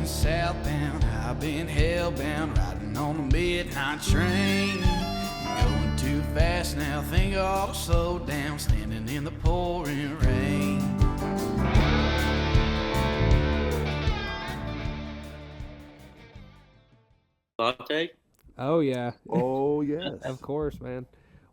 southbound. I've been hellbound, riding on the midnight train. Going too fast now, think I ought to slow down, standing in the pouring rain. Latte? Oh, yeah. Oh, yes. Of course, man.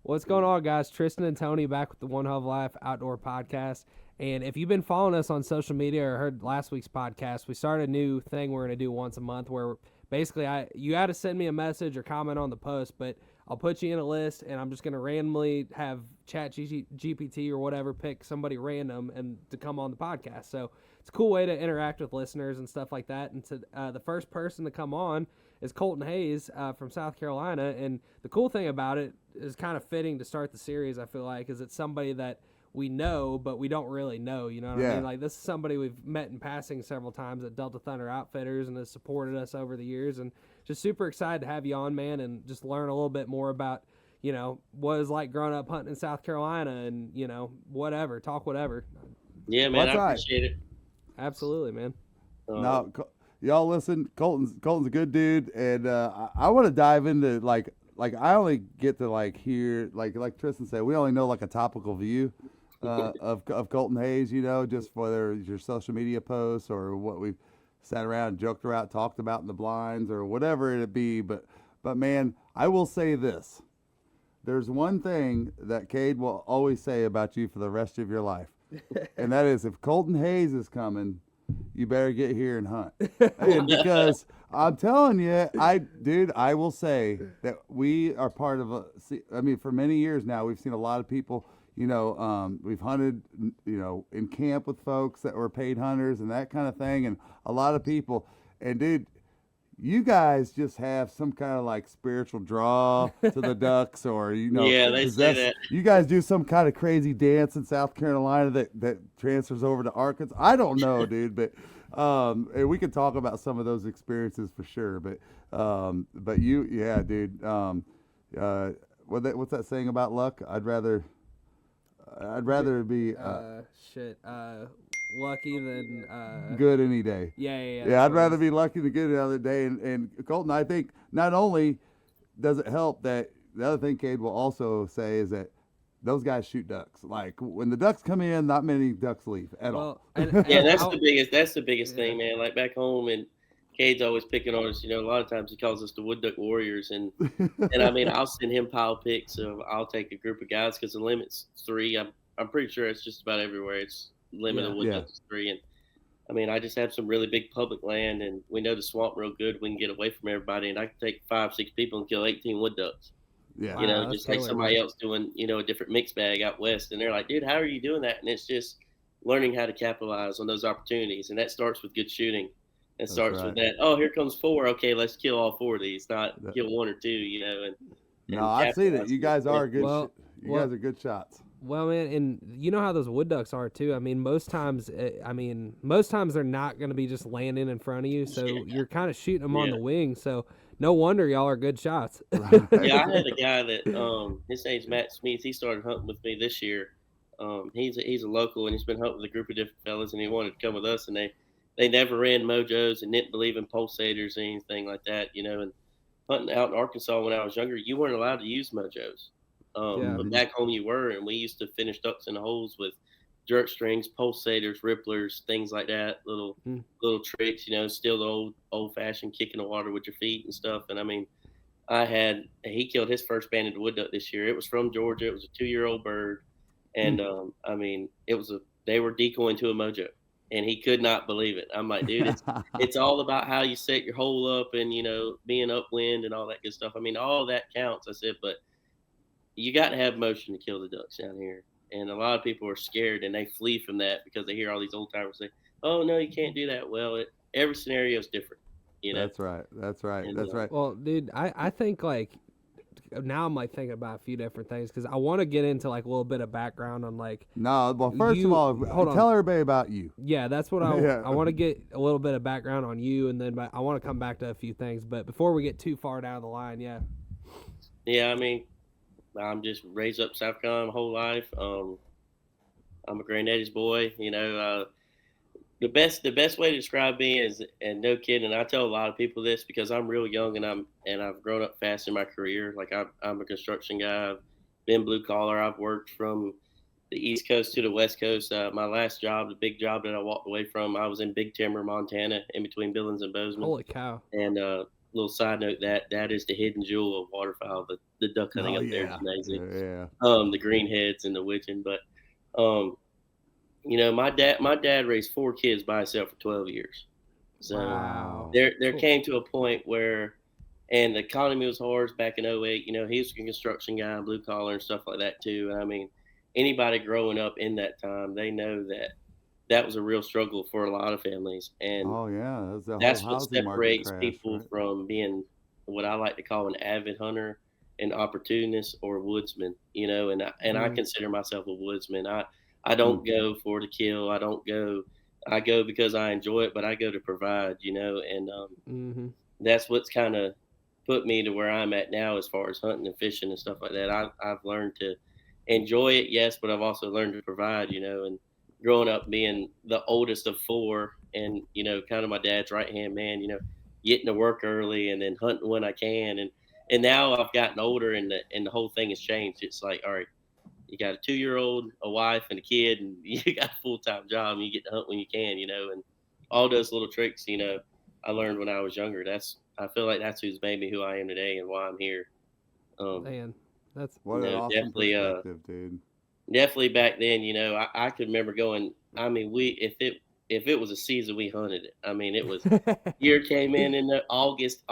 What's going on, guys? Tristan and Tony back with the One Hell of Life Outdoor Podcast. And if you've been following us on social media or heard last week's podcast, we started a new thing we're going to do once a month where basically you got to send me a message or comment on the post, but I'll put you in a list and I'm just going to randomly have GPT or whatever pick somebody random and to come on the podcast. So it's a cool way to interact with listeners and stuff like that. And the first person to come on is Colton Hayes from South Carolina. And the cool thing about it is kind of fitting to start the series, I feel like, is it's somebody that we know, but we don't really know, you know what I mean? Like, this is somebody we've met in passing several times at Delta Thunder Outfitters and has supported us over the years. And just super excited to have you on, man, and just learn a little bit more about, you know, what it's like growing up hunting in South Carolina and, you know, whatever, talk whatever. Yeah, man, I appreciate it. Absolutely, man. No, y'all listen, Colton's a good dude, and I want to dive into, like I only get to, like, hear, like Tristan said, we only know, like, a topical view of Colton Hayes, you know, just whether it's your social media posts or what we've sat around, joked around, talked about in the blinds or whatever it be. But man, I will say this. There's one thing that Kade will always say about you for the rest of your life, and that is if Colton Hayes is coming, you better get here and hunt. And because I'm telling you, I will say that we are part of for many years now, we've seen a lot of people, you know, we've hunted, you know, in camp with folks that were paid hunters and that kind of thing. And a lot of people, and dude, you guys just have some kind of like spiritual draw to the ducks, or, you know, yeah, they say that. You guys do some kind of crazy dance in South Carolina that transfers over to Arkansas. I don't know, dude, but and we can talk about some of those experiences for sure. But you, yeah, dude. What's that saying about luck? I'd rather be lucky than good any day. Yeah. I'd rather be lucky than good another day. And Colton, I think not only does it help that the other thing Kade will also say is that those guys shoot ducks. Like when the ducks come in, not many ducks leave at all. Yeah, that's the biggest thing, man. Like back home, and Kade's always picking on us. You know, a lot of times he calls us the Wood Duck Warriors, and I mean, I'll send him pile pics of I'll take a group of guys because the limit's 3. I'm pretty sure it's just about everywhere. It's limited wood ducks 3, and I mean, I just have some really big public land, and we know the swamp real good. We can get away from everybody, and I can take 5-6 people and kill 18 wood ducks. Yeah, you know, just like somebody else doing, you know, a different mixed bag out west, and they're like, dude, how are you doing that? And it's just learning how to capitalize on those opportunities, and that starts with good shooting. It starts with that. Oh, here comes 4. Okay, let's kill all 4 of these, not kill 1 or 2. You know, and no, I've seen it. You guys are good. You guys are good shots. Well, man, and you know how those wood ducks are too. I mean, most times they're not going to be just landing in front of you, so you're kind of shooting them on the wing. So no wonder y'all are good shots. Yeah, I had a guy that his name's Matt Smith. He started hunting with me this year. He's a local, and he's been hunting with a group of different fellas, and he wanted to come with us. And they never ran mojos and didn't believe in pulsators or anything like that, you know. And hunting out in Arkansas when I was younger, you weren't allowed to use mojos. But back home you were, and we used to finish ducks in the holes with jerk strings, pulsators, ripplers, things like that, little tricks, you know, still the old fashioned kick in the water with your feet and stuff. And I mean, he killed his first banded wood duck this year. It was from Georgia. It was a 2-year-old bird. And I mean, they were decoying to a mojo, and he could not believe it. I'm like, dude, it's all about how you set your hole up and, you know, being upwind and all that good stuff. I mean, all that counts. I said, but you got to have motion to kill the ducks down here. And a lot of people are scared, and they flee from that because they hear all these old timers say, oh, no, you can't do that. Well, every scenario is different. You know? That's right. And, well, dude, I think, like, now I'm, like, thinking about a few different things because I want to get into, like, a little bit of background on, like. No, well, first of all, tell everybody about you. Yeah, that's what I want to get a little bit of background on you, and then I want to come back to a few things. But before we get too far down the line, Yeah, I mean, I'm just raised up South Carolina my whole life. I'm a granddaddy's boy, you know. the best way to describe me is, and no kidding, I tell a lot of people this because I'm real young and I've grown up fast in my career. Like I'm a construction guy. I've been blue collar. I've worked from the East Coast to the West Coast. My last job, the big job that I walked away from, I was in Big Timber, Montana, in between Billings and Bozeman. Holy cow! And little side note, that is the hidden jewel of waterfowl. The duck hunting up there is amazing. Yeah. The greenheads and the widgeon, but my dad raised 4 kids by himself for 12 years. So Wow. there came to a point where, and the economy was hard back in 08. He was a construction guy, blue collar and stuff like that too. And I mean, anybody growing up in that time, they know that was a real struggle for a lot of families. And Oh yeah, that's what housing market separates crash, people right? from being what I like to call an avid hunter, an opportunist, or a woodsman. And I consider myself a woodsman. I don't go for the kill. I don't go. I go because I enjoy it, but I go to provide. And that's what's kind of put me to where I'm at now as far as hunting and fishing and stuff like that. I've learned to enjoy it, yes, but I've also learned to provide. And growing up being the oldest of 4 and, kind of my dad's right-hand man, getting to work early and then hunting when I can. And now I've gotten older and the whole thing has changed. It's like, all right, you got a 2-year-old, a wife and a kid, and you got a full-time job and you get to hunt when you can, and all those little tricks, I learned when I was younger. I feel like that's who's made me who I am today and why I'm here. Man, that's What an awesome definitely, perspective, dude. definitely back then, I could remember going. I mean, if it was a season, we hunted it. I mean, it was year came in the August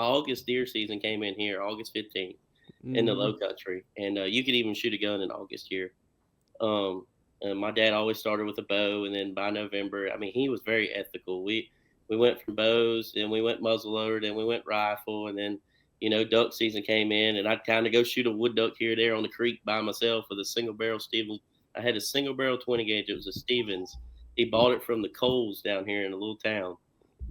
deer season came in here, August 15th in the Low Country, and you could even shoot a gun in August here. And my dad always started with a bow, and then by November, I mean, he was very ethical. We went from bows, then we went muzzleloader, then we went rifle, and then duck season came in, and I'd kind of go shoot a wood duck here or there on the creek by myself with a single barrel Stevens. I had a single barrel 20 gauge. It was a Stevens. He bought it from the Coles down here in a little town,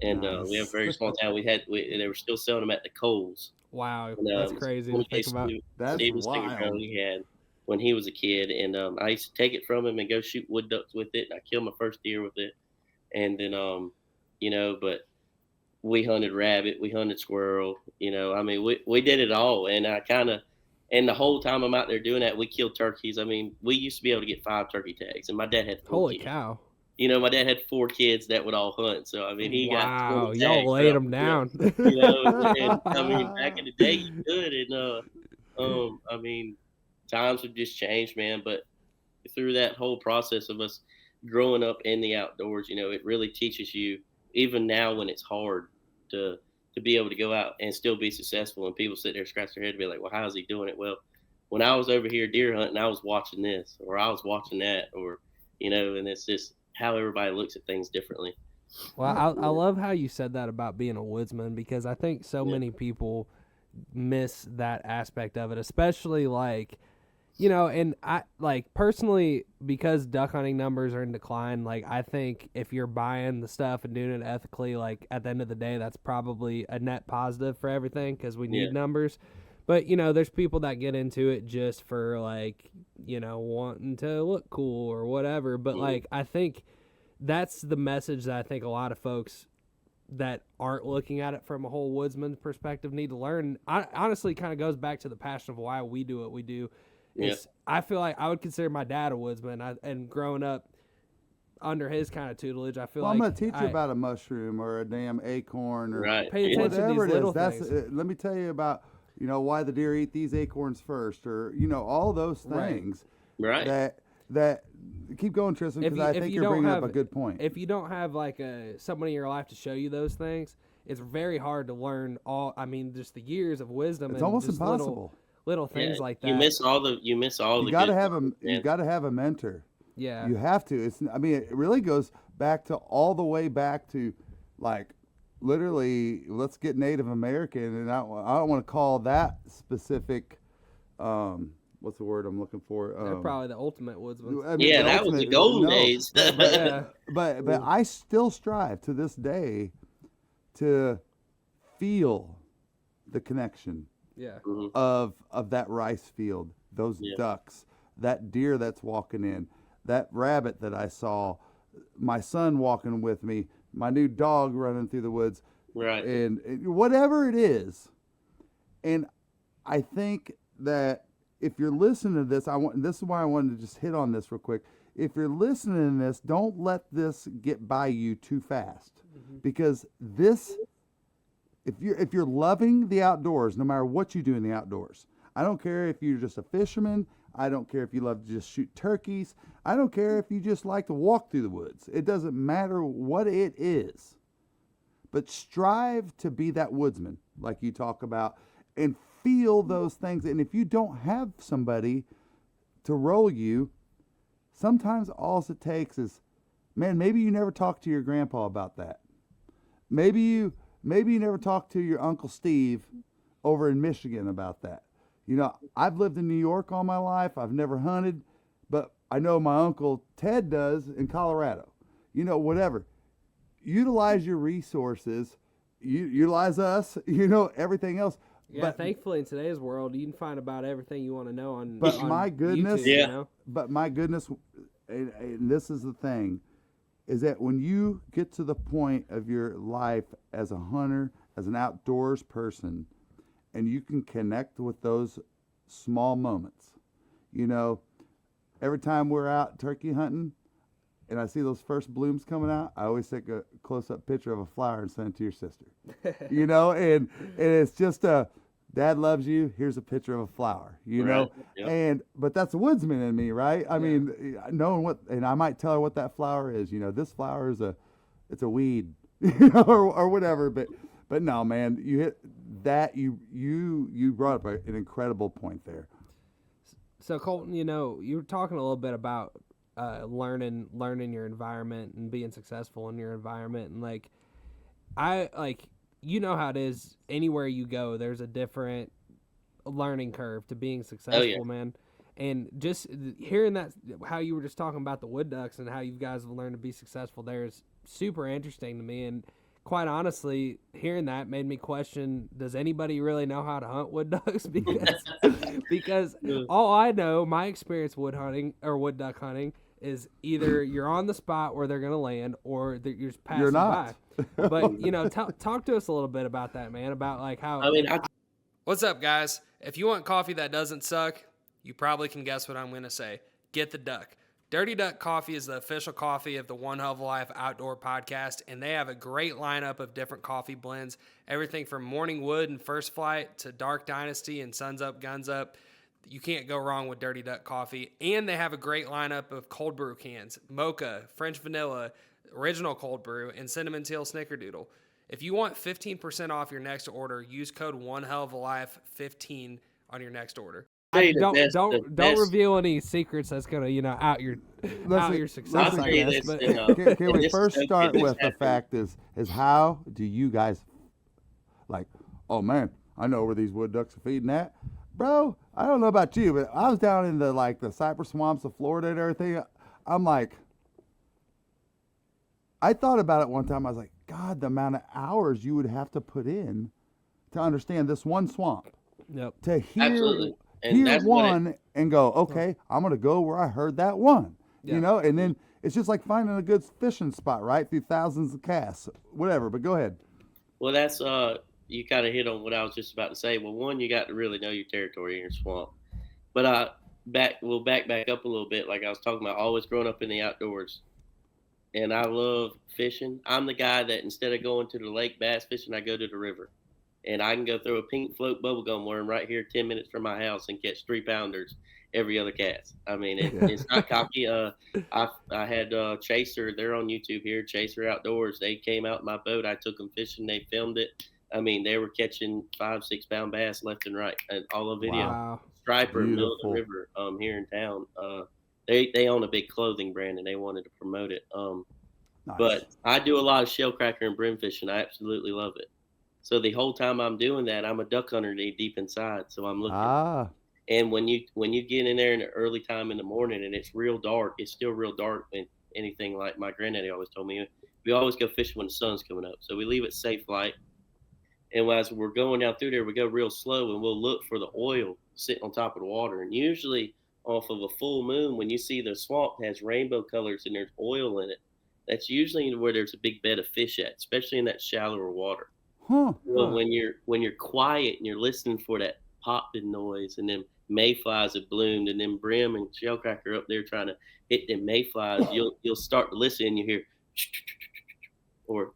and we have a very small town. They were still selling them at the Coles. wow. And, That's crazy to think about. That's Stevens single barrel wild. he had when he was a kid, and I used to take it from him and go shoot wood ducks with it. And I killed my first deer with it, and then but we hunted rabbit, we hunted squirrel. I mean, we did it all, and and the whole time I'm out there doing that, we killed turkeys. I mean, we used to be able to get 5 turkey tags, and my dad had 4 Holy kids. cow! My dad had 4 kids that would all hunt. So I mean, he got 20 y'all tags laid up, them down. and, I mean, back in the day, you could, and I mean, times have just changed, man. But through that whole process of us growing up in the outdoors, it really teaches you, even now when it's hard, to be able to go out and still be successful. And people sit there, scratch their head, and be like, "Well, how's he doing it?" Well, when I was over here deer hunting, I was watching this, or I was watching that, or and it's just how everybody looks at things differently. Well, I love how you said that about being a woodsman, because I think so many people miss that aspect of it, especially and I personally, because duck hunting numbers are in decline, I think if you're buying the stuff and doing it ethically, at the end of the day, that's probably a net positive for everything, because we need numbers. But, there's people that get into it just for wanting to look cool or whatever. But I think that's the message that I think a lot of folks that aren't looking at it from a whole woodsman's perspective need to learn. Honestly, kind of goes back to the passion of why we do what we do. I feel like I would consider my dad a woodsman, and growing up under his kind of tutelage, I feel I'm like gonna teach you about a mushroom or a damn acorn or Right. pay attention to whatever these it little is. That's things. let me tell you about why the deer eat these acorns first, or all those things Right. that keep going, Tristan, because I think you're bringing up a good point. If you don't have somebody in your life to show you those things, it's very hard to learn just the years of wisdom. It's and almost just impossible. Little things like that. You miss all the. You good got to have stuff, man. you got to have a mentor. Yeah. You have to. It really goes back to all the way back to literally, let's get Native American, and I don't want to call that specific. What's the word I'm looking for? They're probably the ultimate woodsman. That was the golden days. But I still strive to this day to feel the connection of that rice field, those ducks, that deer that's walking in, that rabbit that I saw, my son walking with me, my new dog running through the woods, Right. and whatever it is. And I think that if you're listening to this, this is why I wanted to just hit on this real quick. If you're listening to this, don't let this get by you too fast, because this, if you're loving the outdoors, no matter what you do in the outdoors, I don't care if you're just a fisherman. I don't care if you love to just shoot turkeys. I don't care if you just like to walk through the woods. It doesn't matter what it is. But strive to be that woodsman, like you talk about, and feel those things. And if you don't have somebody to roll you, sometimes all it takes is, man, maybe you never talked to your grandpa about that. Maybe you never talked to your Uncle Steve over in Michigan about that. You know, I've lived in New York all my life. I've never hunted, but I know my Uncle Ted does in Colorado. You know, whatever. Utilize your resources. Utilize us. You know, everything else. Yeah, but thankfully in today's world, you can find about everything you want to know on. But on my goodness, YouTube, Yeah. You know? But my goodness, and this is the thing, is that when you get to the point of your life as a hunter, as an outdoors person, and you can connect with those small moments. You know, every time we're out turkey hunting and I see those first blooms coming out, I always take a close-up picture of a flower and send it to your sister. You know, and it's just Dad loves you, here's a picture of a flower, you know? Yep. But that's a woodsman in me, right? I mean, knowing what, and I might tell her what that flower is. You know, this flower is it's a weed, you know, or whatever. But no, man, you hit that. You brought up an incredible point there. So Colton, you know, you were talking a little bit about learning your environment and being successful in your environment, and you know how it is. Anywhere you go, there's a different learning curve to being successful, man. And just hearing that, how you were just talking about the wood ducks and how you guys have learned to be successful there is super interesting to me. And quite honestly, hearing that made me question, does anybody really know how to hunt wood ducks? Because all I know, my experience wood duck hunting, is either you're on the spot where they're going to land or you're just passing You're not. by. But, you know, talk to us a little bit about that, man, about like how... I mean, What's up, guys? If you want coffee that doesn't suck, you probably can guess what I'm going to say. Get the Duck. Dirty Duck Coffee is the official coffee of the One Hell of a Life Outdoor Podcast, and they have a great lineup of different coffee blends, everything from Morning Wood and First Flight to Dark Dynasty and Suns Up, Guns Up. You can't go wrong with Dirty Duck Coffee. And they have a great lineup of cold brew cans, mocha, French vanilla, original cold brew, and cinnamon teal snickerdoodle. If you want 15% off your next order, use code OneHellOfALife15 on your next order. Don't reveal any secrets that's gonna out your success. I guess. But Can we first start with the fact is how do you guys like? Oh man, I know where these wood ducks are feeding at, bro. I don't know about you, but I was down in the cypress swamps of Florida and everything. I'm like, I thought about it one time. I was like, God, the amount of hours you would have to put in to understand this one swamp. Yep. To hear. Absolutely. And Hear that's one and go, okay, I'm going to go where I heard that one, Yeah. you know, and then it's just like finding a good fishing spot, right? Through thousands of casts, whatever, but go ahead. Well, that's you kind of hit on what I was just about to say. Well, one, you got to really know your territory in your swamp. But we'll back up a little bit. Like I was talking about, always growing up in the outdoors, and I love fishing. I'm the guy that instead of going to the lake bass fishing, I go to the river. And I can go throw a pink float bubblegum worm right here 10 minutes from my house and catch 3-pounders every other cast. I mean, it's not cocky. I had Chaser. They're on YouTube here, Chaser Outdoors. They came out in my boat. I took them fishing. They filmed it. I mean, they were catching 5-6 pound bass left and right, and all on video. Wow. Striper, Beautiful. middle of the river, here in town. They own a big clothing brand, and they wanted to promote it. Nice. But I do a lot of shell cracker and brim fishing. I absolutely love it. So the whole time I'm doing that, I'm a duck hunter deep inside. So I'm looking. And when you get in there in the early time in the morning and it's real dark, it's still real dark. And anything like my granddaddy always told me, we always go fishing when the sun's coming up. So we leave at safe light. And as we're going down through there, we go real slow and we'll look for the oil sitting on top of the water. And usually off of a full moon, when you see the swamp has rainbow colors and there's oil in it, that's usually where there's a big bed of fish at, especially in that shallower water. Huh. Well, when you're quiet and you're listening for that popping noise, and then mayflies have bloomed, and then brim and shellcracker up there trying to hit them mayflies, you'll start to listen and you hear, or,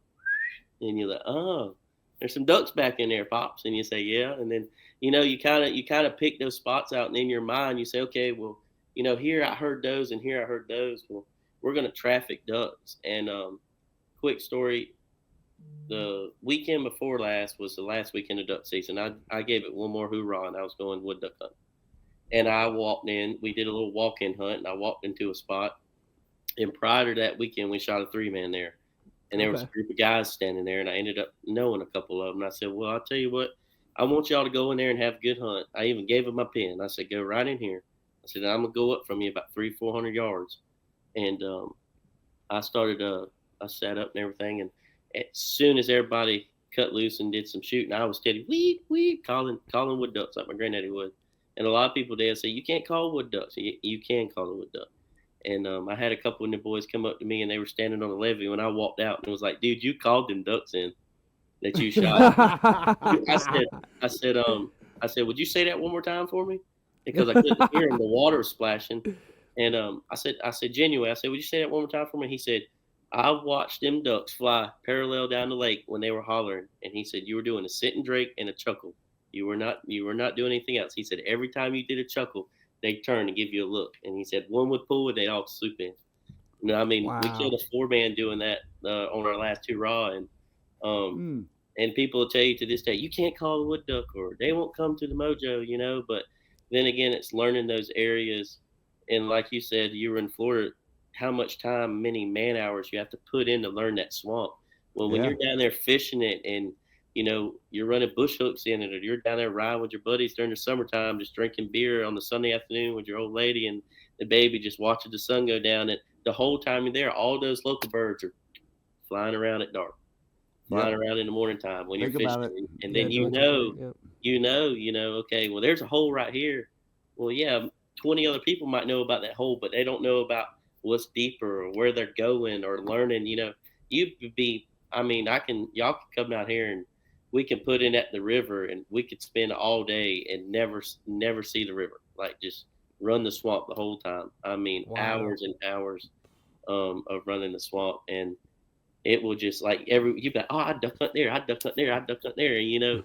and you're like, oh, there's some ducks back in there, pops, and you say, yeah, and then you kind of pick those spots out, and in your mind you say, okay, well, here I heard those, and here I heard those. Well, we're gonna traffic ducks. And quick story. The weekend before last was the last weekend of duck season. I gave it one more hoorah, and I was going wood duck hunting. And I walked in. We did a little walk-in hunt, and I walked into a spot. And prior to that weekend, we shot a 3-man there. And there was a group of guys standing there, and I ended up knowing a couple of them. And I said, well, I'll tell you what, I want y'all to go in there and have a good hunt. I even gave them my pen. I said, go right in here. I said, I'm going to go up from you about 300-400 yards. And I started, I sat up and everything, and as soon as everybody cut loose and did some shooting, I was steady, weep, calling wood ducks like my granddaddy would. And a lot of people there say, you can't call wood ducks. You can call a wood duck. And I had a couple of the boys come up to me, and they were standing on the levee when I walked out, and it was like, dude, you called them ducks in that you shot. I said, would you say that one more time for me? Because I couldn't hear him. The water was splashing. And I said, genuine. I said, would you say that one more time for me? He said, I watched them ducks fly parallel down the lake when they were hollering. And he said, you were doing a sit and drake and a chuckle. You were not doing anything else. He said, every time you did a chuckle, they'd turn and give you a look. And he said, one would pull and they'd all swoop in. I mean, wow. We killed a 4-man doing that on our last 2 raw. And and people will tell you to this day, you can't call a wood duck, or they won't come to the mojo, But then again, it's learning those areas. And like you said, you were in Florida, how much time, many man hours you have to put in to learn that swamp. Well, when you're down there fishing it, and you're running bush hooks in it, or you're down there riding with your buddies during the summertime, just drinking beer on the Sunday afternoon with your old lady and the baby, just watching the sun go down. And the whole time you're there, all those local birds are flying around at dark, flying around in the morning time when you're fishing. And then okay, well, there's a hole right here. Well, yeah, 20 other people might know about that hole, but they don't know about what's deeper or where they're going or learning. Y'all can come out here and we can put in at the river, and we could spend all day and never see the river. Like, just run the swamp the whole time. I mean, hours and hours of running the swamp, and it will just like you'll be like, oh, I duck hunt there, I duck hunt there, I duck hunt there, and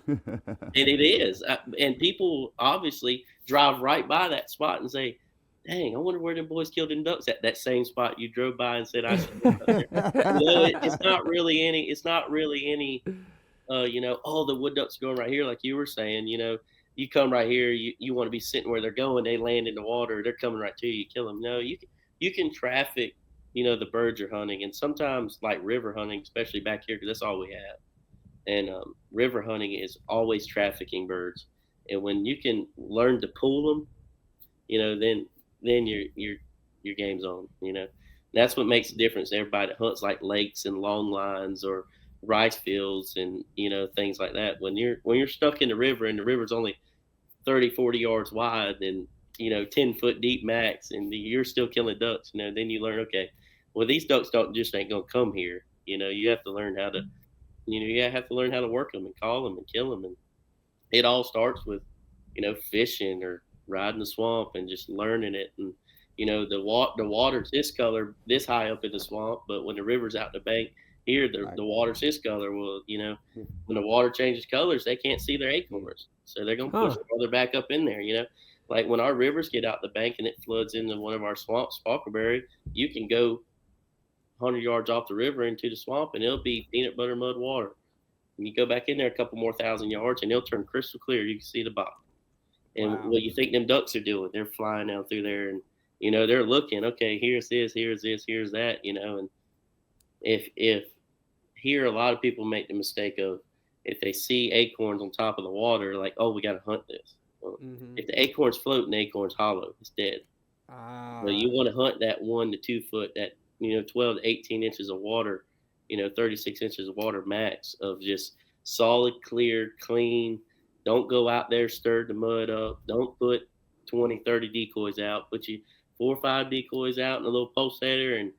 it is. And people obviously drive right by that spot and say, dang, I wonder where them boys killed them ducks at that same spot you drove by and said I should duck hunt there. It's not really any, oh, the wood ducks are going right here, like you were saying. You come right here, you want to be sitting where they're going, they land in the water, they're coming right to you, kill them. No, you can traffic, the birds you're hunting. And sometimes, like river hunting, especially back here, because that's all we have. And river hunting is always trafficking birds. And when you can learn to pull them, then your game's on. That's what makes the difference. Everybody that hunts like lakes and long lines or rice fields and things like that, when you're stuck in the river, and the river's only 30-40 yards wide and 10 foot deep max, and you're still killing ducks, then you learn, okay, well, these ducks ain't gonna come here. You have to learn how to learn how to work them and call them and kill them. And it all starts with fishing or riding the swamp and just learning it. And the water's this color this high up in the swamp, but when the river's out the bank here, the water's this color. Well, when the water changes colors, they can't see their acorns, so they're gonna push farther back up in there. Like when our rivers get out the bank and it floods into one of our swamps, Falkerberry, you can go 100 yards off the river into the swamp, and it'll be peanut butter mud water. And you go back in there a couple more 1,000 yards, and it'll turn crystal clear. You can see the bottom. And what you think them ducks are doing? They're flying down through there, and they're looking. Okay, here's this, here's that. And if here, a lot of people make the mistake of, if they see acorns on top of the water, like, oh, we got to hunt this. Well, if the acorn's floating, the acorn's hollow, it's dead. So you want to hunt that 1 to 2 foot, that 12 to 18 inches of water, 36 inches of water max, of just solid, clear, clean. Don't go out there, stir the mud up. Don't put 20, 30 decoys out. Put you 4 or 5 decoys out in a little post header and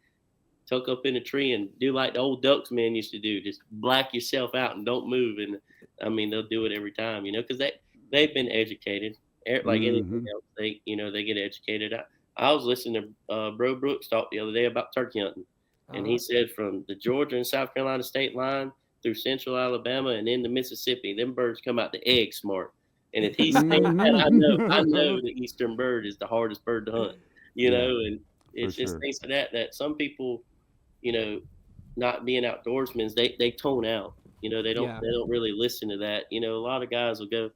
tuck up in a tree and do like the old ducks men used to do, just black yourself out and don't move. And I mean, they'll do it every time, because they've been educated like anything else. They get educated. I was listening to Bro Brooks talk the other day about turkey hunting, and he said from the Georgia and South Carolina state line through central Alabama and into Mississippi, them birds come out the egg smart. And if he's saying that, I know the eastern bird is the hardest bird to hunt, and it's just things like that some people, not being outdoorsmen, they tone out. They don't really listen to that. A lot of guys will go,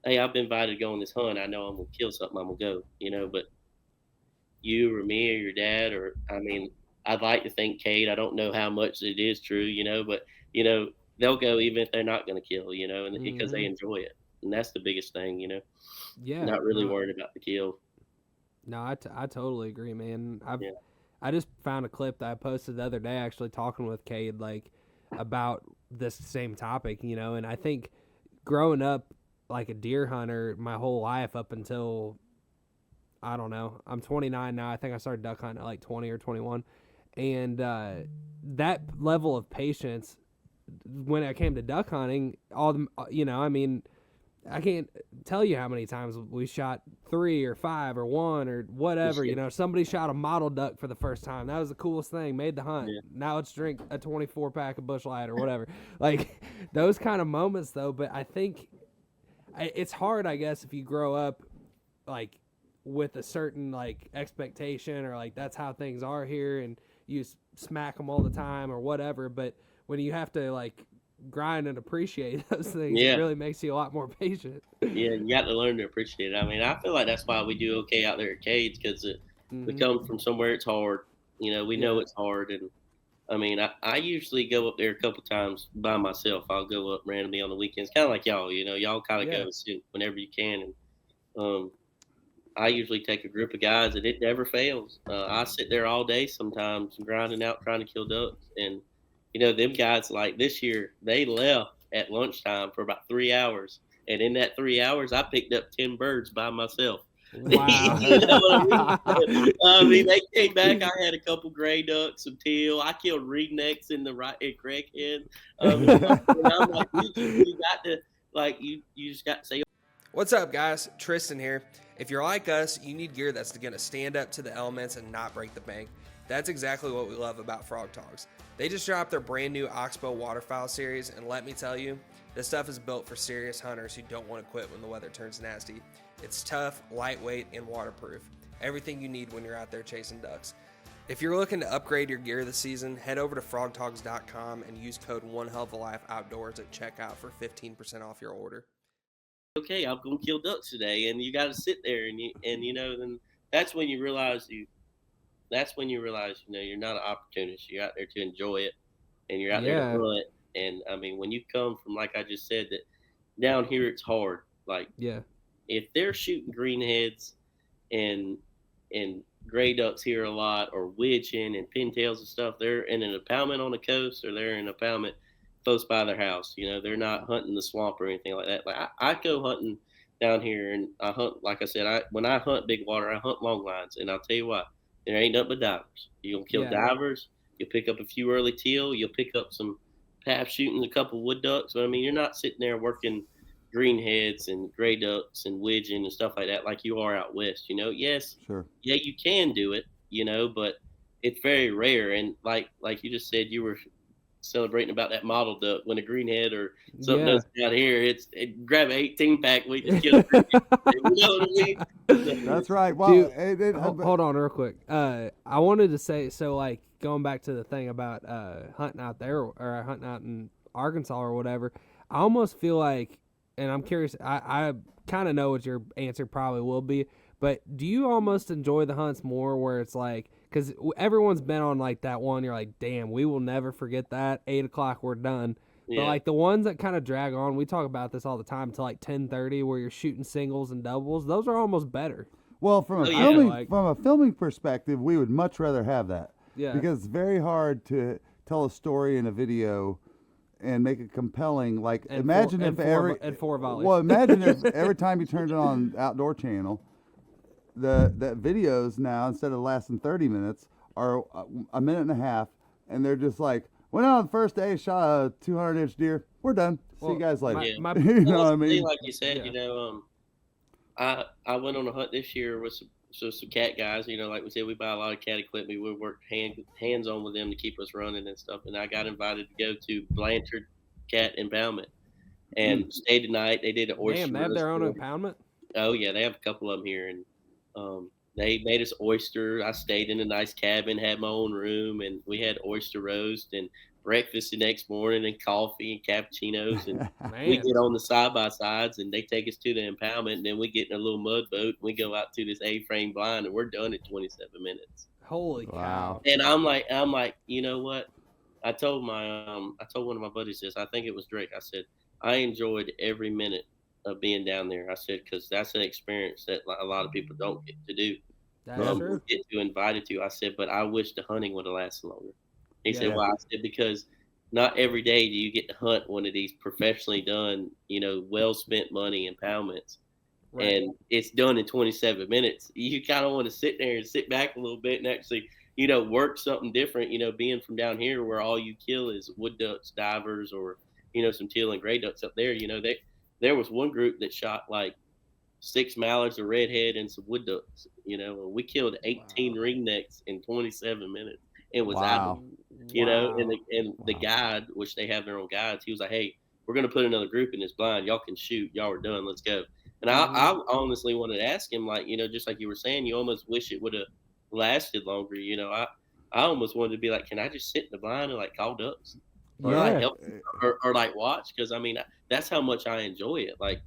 hey, I've been invited to go on this hunt. I know I'm gonna kill something. I'm gonna go. But you or me or your dad I'd like to think Kade. I don't know how much it is true, but they'll go even if they're not gonna kill, and because they enjoy it, and that's the biggest thing, Yeah, not really worried about the kill. No, I totally agree, man. I just found a clip that I posted the other day, actually talking with Kade, like about this same topic, and I think growing up like a deer hunter my whole life up until, I don't know, I'm 29 now. I think I started duck hunting at like 20 or 21. And that level of patience, when I came to duck hunting, I can't tell you how many times we shot 3 or 5 or 1 or whatever. Somebody shot a model duck for the first time. That was the coolest thing. Made the hunt. Yeah. Now let's drink a 24-pack of Busch Light or whatever. Like those kind of moments, though. But I think it's hard, I guess, if you grow up like with a certain like expectation or like that's how things are here, and you smack them all the time or whatever. But when you have to like grind and appreciate those things, it really makes you a lot more patient. Yeah, you got to learn to appreciate it. I mean, I feel like that's why we do okay out there at Cade's, because we come from somewhere it's hard. We know it's hard, and I mean, I usually go up there a couple times by myself. I'll go up randomly on the weekends, kind of like y'all. Y'all kind of go whenever you can, and I usually take a group of guys, and it never fails. I sit there all day sometimes grinding out, trying to kill ducks, and them guys, like this year, they left at lunchtime for about 3 hours. And in that 3 hours, I picked up 10 birds by myself. Wow. I mean, they came back. I had a couple gray ducks, some teal. I killed ringnecks in the crackhead. And I'm like, you got to, like, you just got to say. What's up, guys? Tristan here. If you're like us, you need gear that's going to stand up to the elements and not break the bank. That's exactly what we love about Frog Talks. They just dropped their brand new Oxbow waterfowl series, and let me tell you, this stuff is built for serious hunters who don't want to quit when the weather turns nasty. It's tough, lightweight, and waterproof. Everything you need when you're out there chasing ducks. If you're looking to upgrade your gear this season, head over to frogtalks.com and use code OneHellOfALife Outdoors at checkout for 15% off your order. Okay, I'm gonna kill ducks today, and you got to sit there, and then that's when you realize you're not an opportunist. You're out there to enjoy it, and you're out there to hunt. And I mean, when you come from, like I just said, that down here it's hard. Like, if they're shooting greenheads and gray ducks here a lot, or widgeon and pintails and stuff, they're in an impoundment on the coast, or they're in an impoundment close by their house. They're not hunting the swamp or anything like that. Like I go hunting down here, and I hunt, like I said, when I hunt big water, I hunt long lines, and I'll tell you what, there ain't nothing but divers. You're gonna kill divers. You'll pick up a few early teal. You'll pick up some pap shooting, a couple wood ducks. But I mean, you're not sitting there working greenheads and gray ducks and widgeon and stuff like that like you are out west. Yes, sure. Yeah, you can do it. But it's very rare. And like you just said, you were celebrating about that model duck. When a greenhead or something does out here, grab an 18-pack, we just kill it. You know what I mean? That's right. Well, dude, hold on real quick. I wanted to say, so like going back to the thing about hunting out there or hunting out in Arkansas or whatever, I almost feel like, and I'm curious, I kind of know what your answer probably will be, but do you almost enjoy the hunts more where it's like, because everyone's been on like that one, you're like, damn, we will never forget that, 8 o'clock, we're done. But like the ones that kind of drag on, we talk about this all the time, to like 10:30 where you're shooting singles and doubles, those are almost better. Well, from a filming perspective, we would much rather have that. Yeah. Because it's very hard to tell a story in a video and make it compelling. Like, imagine if every time you turned it on Outdoor Channel, that videos now, instead of lasting 30 minutes, are a minute and a half, and they're just like, went out on the first day, shot a 200-inch deer. We're done. See you guys later. You know what I mean? Like you said, I went on a hunt this year with some cat guys. Like we said, we buy a lot of cat equipment. We work hands on with them to keep us running and stuff. And I got invited to go to Blanchard Cat Impoundment and stayed the night. They did an oyster. Damn, they have their own impoundment? Oh yeah, they have a couple of them here, and they made us oyster. I stayed in a nice cabin, had my own room, and we had oyster roast and breakfast the next morning and coffee and cappuccinos. And we get on the side-by-sides, and they take us to the impoundment, and then we get in a little mud boat, and we go out to this A-frame blind, and we're done in 27 minutes. Holy cow. And I'm like, you know what? I told one of my buddies this. I think it was Drake. I said, I enjoyed every minute of being down there. I said, because that's an experience that a lot of people don't get to do. That's true. Get to invited to. I said, but I wish the hunting would have lasted longer. He said, well, I said, because not every day do you get to hunt one of these professionally done, well spent money impoundments. Right. And it's done in 27 minutes. You kind of want to sit there and sit back a little bit and actually, work something different, being from down here where all you kill is wood ducks, divers, or, some teal and gray ducks up there. There was one group that shot like 6 mallards, a redhead, and some wood ducks, and we killed 18 ringnecks in 27 minutes. It was out, and the guide, which they have their own guides, he was like, hey, we're going to put another group in this blind. Y'all can shoot. Y'all are done. Let's go. And I honestly wanted to ask him, like, just like you were saying, you almost wish it would have lasted longer. I almost wanted to be like, can I just sit in the blind and like call ducks or like help or like watch? Because that's how much I enjoy it. Like,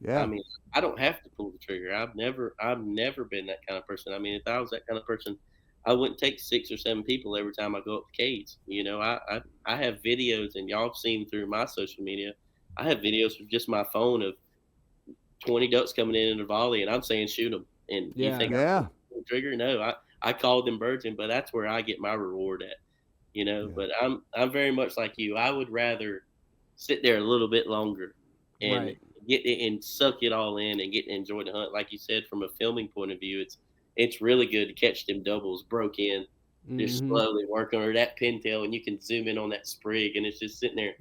I don't have to pull the trigger. I've never been that kind of person. If I was that kind of person, I wouldn't take 6 or 7 people every time I go up to Kade's. I have videos, and y'all have seen through my social media. I have videos from just my phone of 20 ducks coming in a volley, and I'm saying shoot them. And you think I pull the trigger? No, I called them birds in, but that's where I get my reward at. But I'm very much like you. I would rather sit there a little bit longer and get it and suck it all in and get to enjoy the hunt. Like you said, from a filming point of view, it's really good to catch them doubles broke in. They're slowly working, or that pintail, and you can zoom in on that sprig, and it's just sitting there.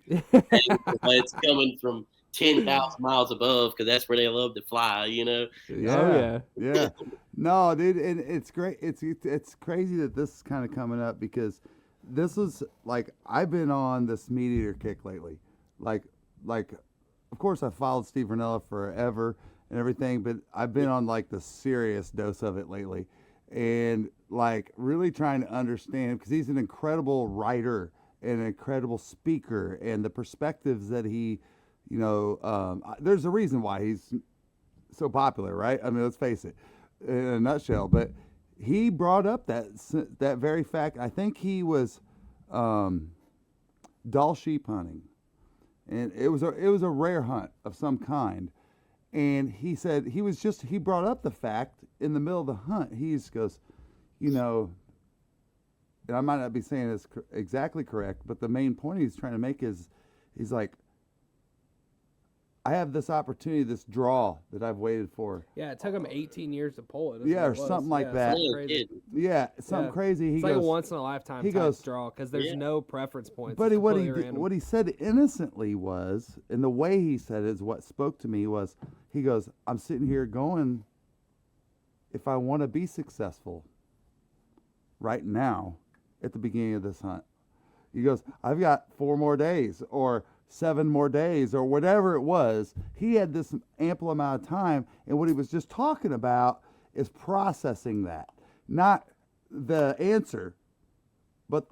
It's coming from 10,000 miles above, because that's where they love to fly, Yeah. No, dude, and it's great. It's crazy that this is kind of coming up, because this is like, I've been on this meat eater kick lately. Like, of course, I followed Steve Ranella forever and everything, but I've been on like the serious dose of it lately, and like really trying to understand, because he's an incredible writer and an incredible speaker, and the perspectives that he, there's a reason why he's so popular, right? Let's face it, in a nutshell. But he brought up that very fact. I think he was Dall sheep hunting, and it was a rare hunt of some kind. And he said he brought up the fact in the middle of the hunt. He just goes, and I might not be saying this exactly correct, but the main point he's trying to make is, he's like, I have this opportunity, this draw that I've waited for. Yeah, it took him 18 years to pull it. Yeah, or something like that. Crazy. Yeah, something crazy. It's like a once in a lifetime draw, because there's no preference points. But what he said innocently was, and the way he said it is what spoke to me, was he goes, I'm sitting here going, if I want to be successful right now at the beginning of this hunt, he goes, I've got 4 more days or 7 more days or whatever it was. He had this ample amount of time, and what he was just talking about is processing that, not the answer, but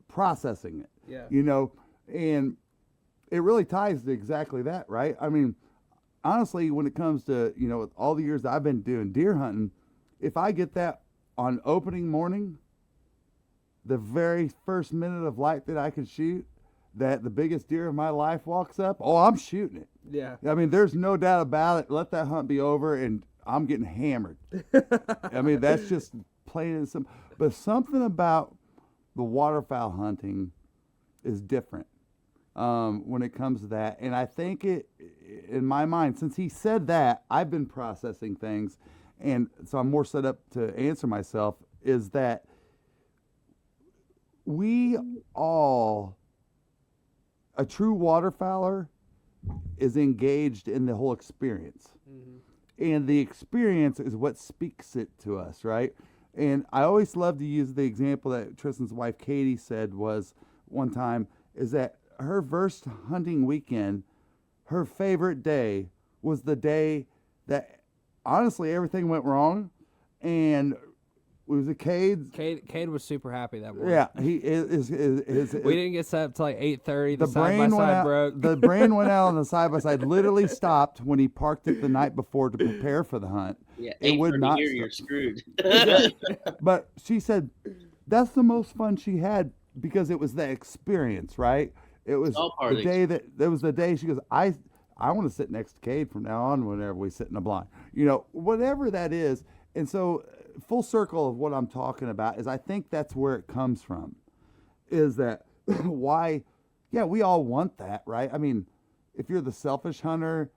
processing it. Yeah. And it really ties to exactly that, right? Honestly, when it comes to, with all the years that I've been doing deer hunting, if I get that on opening morning, the very first minute of light that I can shoot, that the biggest deer of my life walks up, I'm shooting it. Yeah. There's no doubt about it. Let that hunt be over, and I'm getting hammered. That's just plain and simple. But something about the waterfowl hunting is different when it comes to that. And I think it, in my mind, since he said that, I've been processing things, and so I'm more set up to answer myself, is that we all, a true waterfowler is engaged in the whole experience. And the experience is what speaks it to us, right? And I always love to use the example that Tristan's wife, Kade, said was one time, is that her first hunting weekend, her favorite day was the day that honestly everything went wrong. And it was a Kade was super happy that morning. Yeah, he is. We didn't get set up till like 8:30. The side by brain went side out. broke. The brain went out on the side by side. Literally stopped when he parked it the night before to prepare for the hunt. Yeah, it would not. Here, you're screwed. But she said that's the most fun she had because it was the experience, right? It was the day that was the day she goes, I want to sit next to Kade from now on whenever we sit in a blind, whatever that is. And so full circle of what I'm talking about is I think that's where it comes from, is that why, yeah, we all want that, right? I mean, if you're the selfish hunter,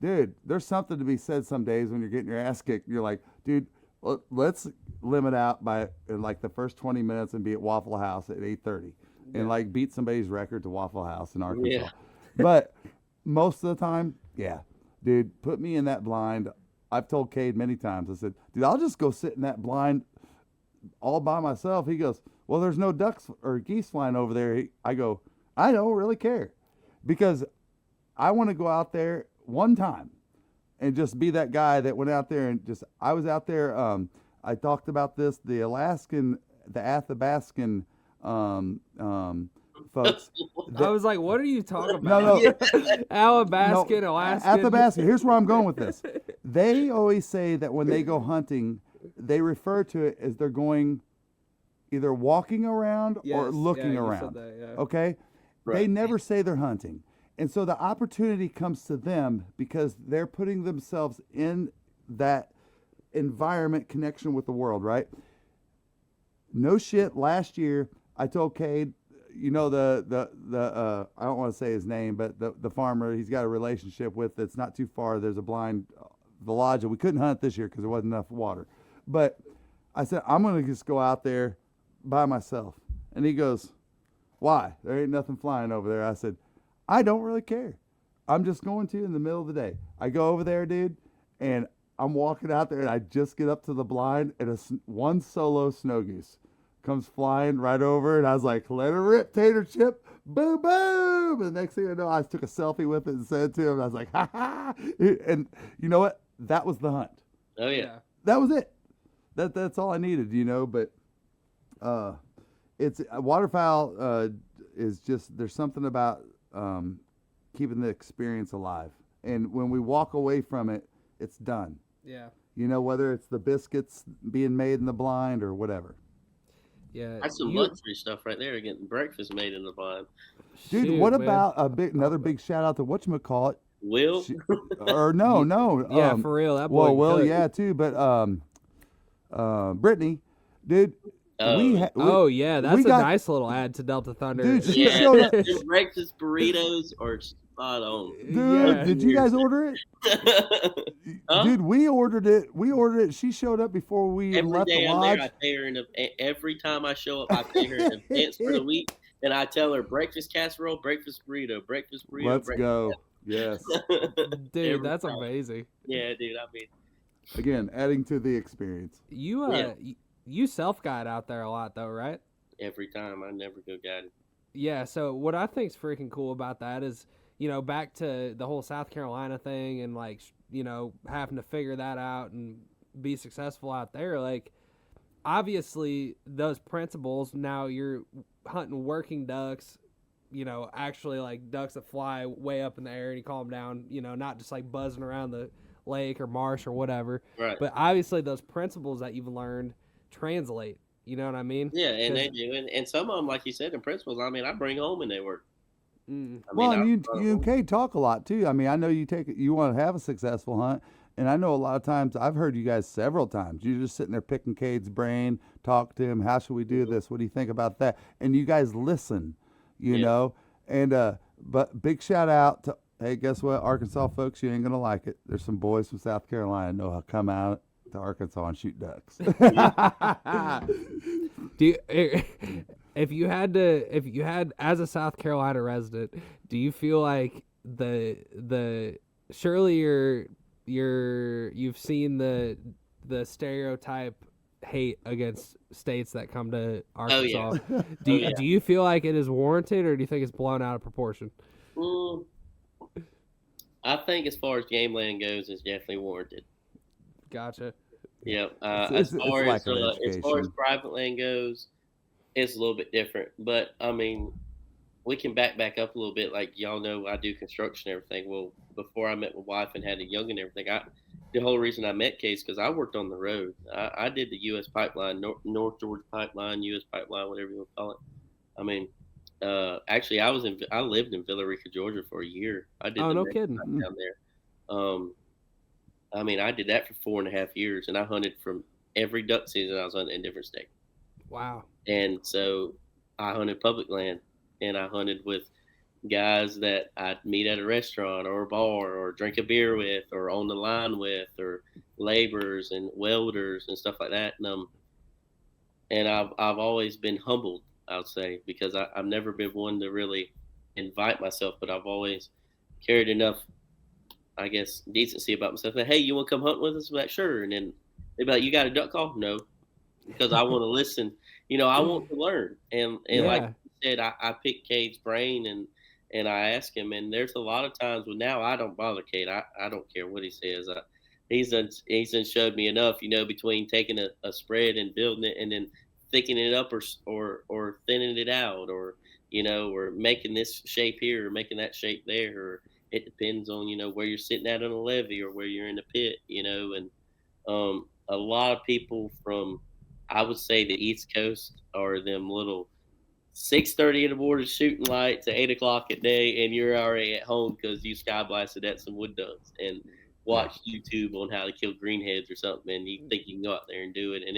dude, there's something to be said some days when you're getting your ass kicked. You're like, dude, let's limit out by like the first 20 minutes and be at Waffle House at 8:30 and like beat somebody's record to Waffle House in Arkansas. Yeah. But most of the time, yeah, dude, put me in that blind. I've told Kade many times, I said, dude, I'll just go sit in that blind all by myself. He goes, well, there's no ducks or geese flying over there. I go, I don't really care because I want to go out there one time and just be that guy that went out there and I was out there. I talked about this, the Athabascan folks. I was like, what are you talking about? No. Alabascan, Alaska. Athabascan. Here's where I'm going with this. They always say that when they go hunting, they refer to it as they're going either walking around or looking around. That, yeah. Okay? Right. They never say they're hunting. And so the opportunity comes to them because they're putting themselves in that environment connection with the world, right? No shit. Last year, I told Kade, the I don't want to say his name, but the farmer he's got a relationship with that's not too far. There's a blind, the lodge. We couldn't hunt this year because there wasn't enough water. But I said, I'm going to just go out there by myself. And he goes, why? There ain't nothing flying over there. I said, I don't really care. I'm just going to in the middle of the day. I go over there, dude, and I'm walking out there, and I just get up to the blind, and one solo snow goose comes flying right over, and I was like, let her rip, tater chip, boom, boom. And the next thing I know, I took a selfie with it and sent it to him, and I was like, ha, ha. And you know what? That was the hunt. Oh, yeah. That was it. That's all I needed, but it's waterfowl is just, there's something about keeping the experience alive. And when we walk away from it, it's done. Yeah. Whether it's the biscuits being made in the blind or whatever. Yeah. That's some luxury stuff right there, getting breakfast made in the blind. Dude, Shoot, what man. about another big shout out to whatchamacallit? Will? No. Yeah, for real. That boy. Well, could. yeah, too. But Brittany, dude. That's a nice little add to Delta Thunder. Dude, she Yeah, showed up. the breakfast burritos are spot on. Dude, Yeah. did you guys order it? Huh? Dude, we ordered it. She showed up before we Every left day the I'm lodge. there, I pay her every time I show up, I pay her in advance for the week, and I tell her breakfast casserole, breakfast burrito, breakfast burrito. Let's breakfast go. Yes. Dude, Every that's time. amazing. Yeah, dude. I mean, Again, adding to the experience. You self-guide out there a lot, though, right? every time I never go guided. Yeah, so what I think's freaking cool about that is, back to the whole South Carolina thing and, having to figure that out and be successful out there. Like, obviously, those principles, now you're hunting working ducks, actually, like, ducks that fly way up in the air and you calm down, not just, like, buzzing around the lake or marsh or whatever. Right. But obviously, those principles that you've learned translate. You know what I mean? Yeah, and they do. And some of them, like you said, in principles, I bring home and they work. Well, and you and Kade talk a lot too. I mean, I know you want to have a successful hunt, and I know a lot of times I've heard you guys several times. You're just sitting there picking Cade's brain, talk to him. How should we do this? What do you think about that? And you guys listen, you know. And but big shout out to guess what, Arkansas folks, you ain't gonna like it. There's some boys from South Carolina know how to come out to Arkansas and shoot ducks. if you had as a South Carolina resident, do you feel like the surely you've seen the stereotype hate against states that come to Arkansas? Do you feel like it is warranted, or do you think it's blown out of proportion? I think as far as game land goes, it's definitely warranted. Gotcha. Yeah. It's as far as education. private land goes, it's a little bit different. But I mean, we can back up a little bit. Like y'all know, I do construction and everything. Well, before I met my wife and had a young and everything, the whole reason I met Kade is because I worked on the road. I did the U.S. pipeline, North Georgia pipeline, U.S. pipeline, whatever you want to call it. I mean, actually, I lived in Villa Rica, Georgia for a year. I did. Oh, no kidding. Down there. I mean, I did that for 4.5 years, and I hunted from every duck season. I was hunting in different states. Wow. And so I hunted public land, and I hunted with guys that I'd meet at a restaurant or a bar or drink a beer with or on the line with, or laborers and welders and stuff like that. And I've always been humbled, I would say, because I've never been one to really invite myself, but I've always carried enough, I guess, decency about myself. Like, hey, you want to come hunt with us? I'm like, sure. And then they'd be like, you got a duck call? No, because I want to listen. I want to learn. And like you said, I picked Kade's brain and I ask him. And there's a lot of times when now I don't bother Kade. I don't care what he says. He's done showed me enough, between taking a spread and building it and then thickening it up or thinning it out or making this shape here or making that shape there, or it depends on where you're sitting at on a levee or where you're in the pit, and a lot of people from, I would say, the East Coast are them little 6:30 in the morning shooting lights at 8 o'clock at day, and you're already at home because you sky blasted at some wood ducks and watch YouTube on how to kill greenheads or something, and you think you can go out there and do it. And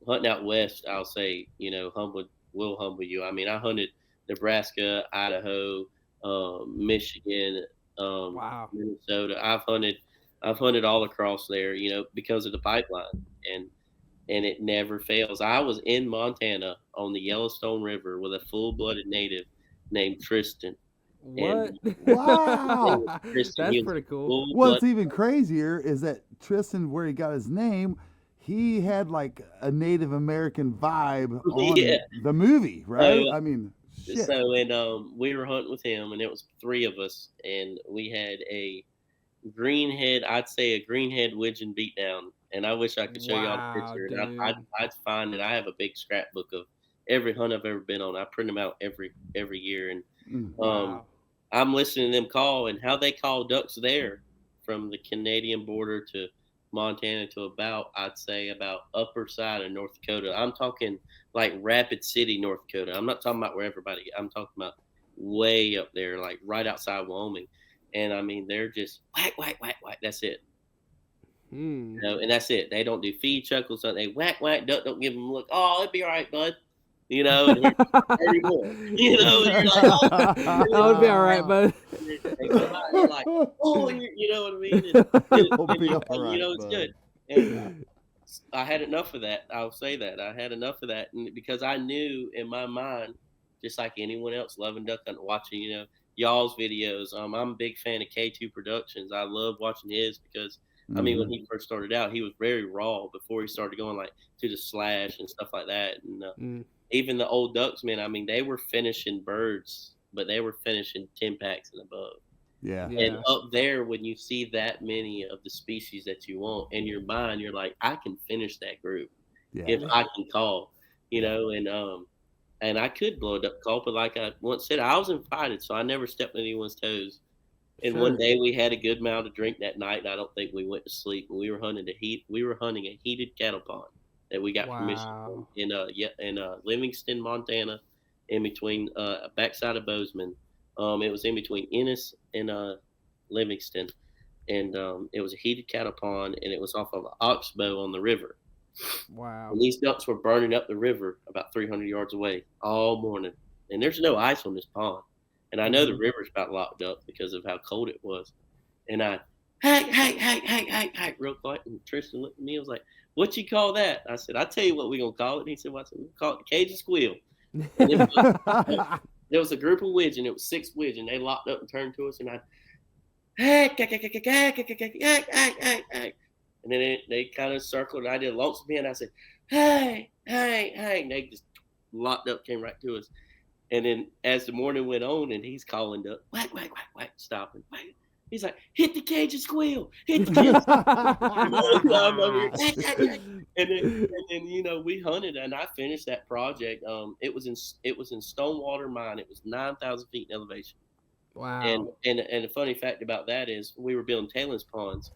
hunting out west, I'll say, will humble you. I mean, I hunted Nebraska, Idaho, Michigan, Minnesota. I've hunted all across there, because of the pipeline, and it never fails. I was in Montana on the Yellowstone River with a full-blooded native named Tristan. What? Wow. That's pretty cool. What's even crazier is that Tristan, where he got his name, he had like a Native American vibe on the movie, right? I mean, shit. So, and we were hunting with him, and it was 3 of us, and we had a greenhead, I'd say a greenhead widgeon beatdown. And I wish I could show y'all the picture. And I'd find that I have a big scrapbook of every hunt I've ever been on. I print them out every year. And I'm listening to them call and how they call ducks there from the Canadian border to Montana to I'd say about upper side of North Dakota. I'm talking like Rapid City, North Dakota. I'm not talking about where everybody, I'm talking about way up there, like right outside Wyoming. And I mean, they're just whack, whack, whack, whack. That's it. And that's it. They don't do feed chuckles. They whack, whack, duck, don't give them a look. Oh, it'd be all right, bud. And anymore. And you're like, oh, that would be all right, bud. You're like, oh, you know what I mean? It's good. And I had enough of that. I'll say that. I had enough of that. And because I knew in my mind, just like anyone else, loving duck hunting, watching, y'all's videos. I'm a big fan of K2 Productions. I love watching his because, I mean, when he first started out, he was very raw before he started going like to the slash and stuff like that. And even the old ducks, man, I mean, they were finishing birds, but they were finishing 10 packs and above. Yeah. And up there, when you see that many of the species that you want in your mind, you're like, I can finish that group if I can call, and I could blow a duck call, but like I once said, I was invited, so I never stepped on anyone's toes. And one day we had a good amount to drink that night, and I don't think we went to sleep. And we were hunting a heated cattle pond that we got permission from in Livingston, Montana, in between backside of Bozeman. It was in between Ennis and Livingston, and it was a heated cattle pond, and it was off of an oxbow on the river. Wow! And these ducks were burning up the river about 300 yards away all morning, and there's no ice on this pond. And I know the river's about locked up because of how cold it was. And I, hey, real quick. And Tristan looked at me. I was like, what you call that? I said, I'll tell you what we're going to call it. And he said, what's it? We'll call it the Cajun squeal. And there was a group of widgeon. It was 6 widgeon. They locked up and turned to us, and and then they kind of circled. And I did a lonesome pin. I said, hey, and they just locked up, came right to us. And then as the morning went on, and he's calling up, whack, stopping, whack. He's like, hit the cage and squeal, hit the cage. And then we hunted, and I finished that project. It was in Stonewater Mine. It was 9,000 feet in elevation. Wow. And the funny fact about that is we were building tailings ponds.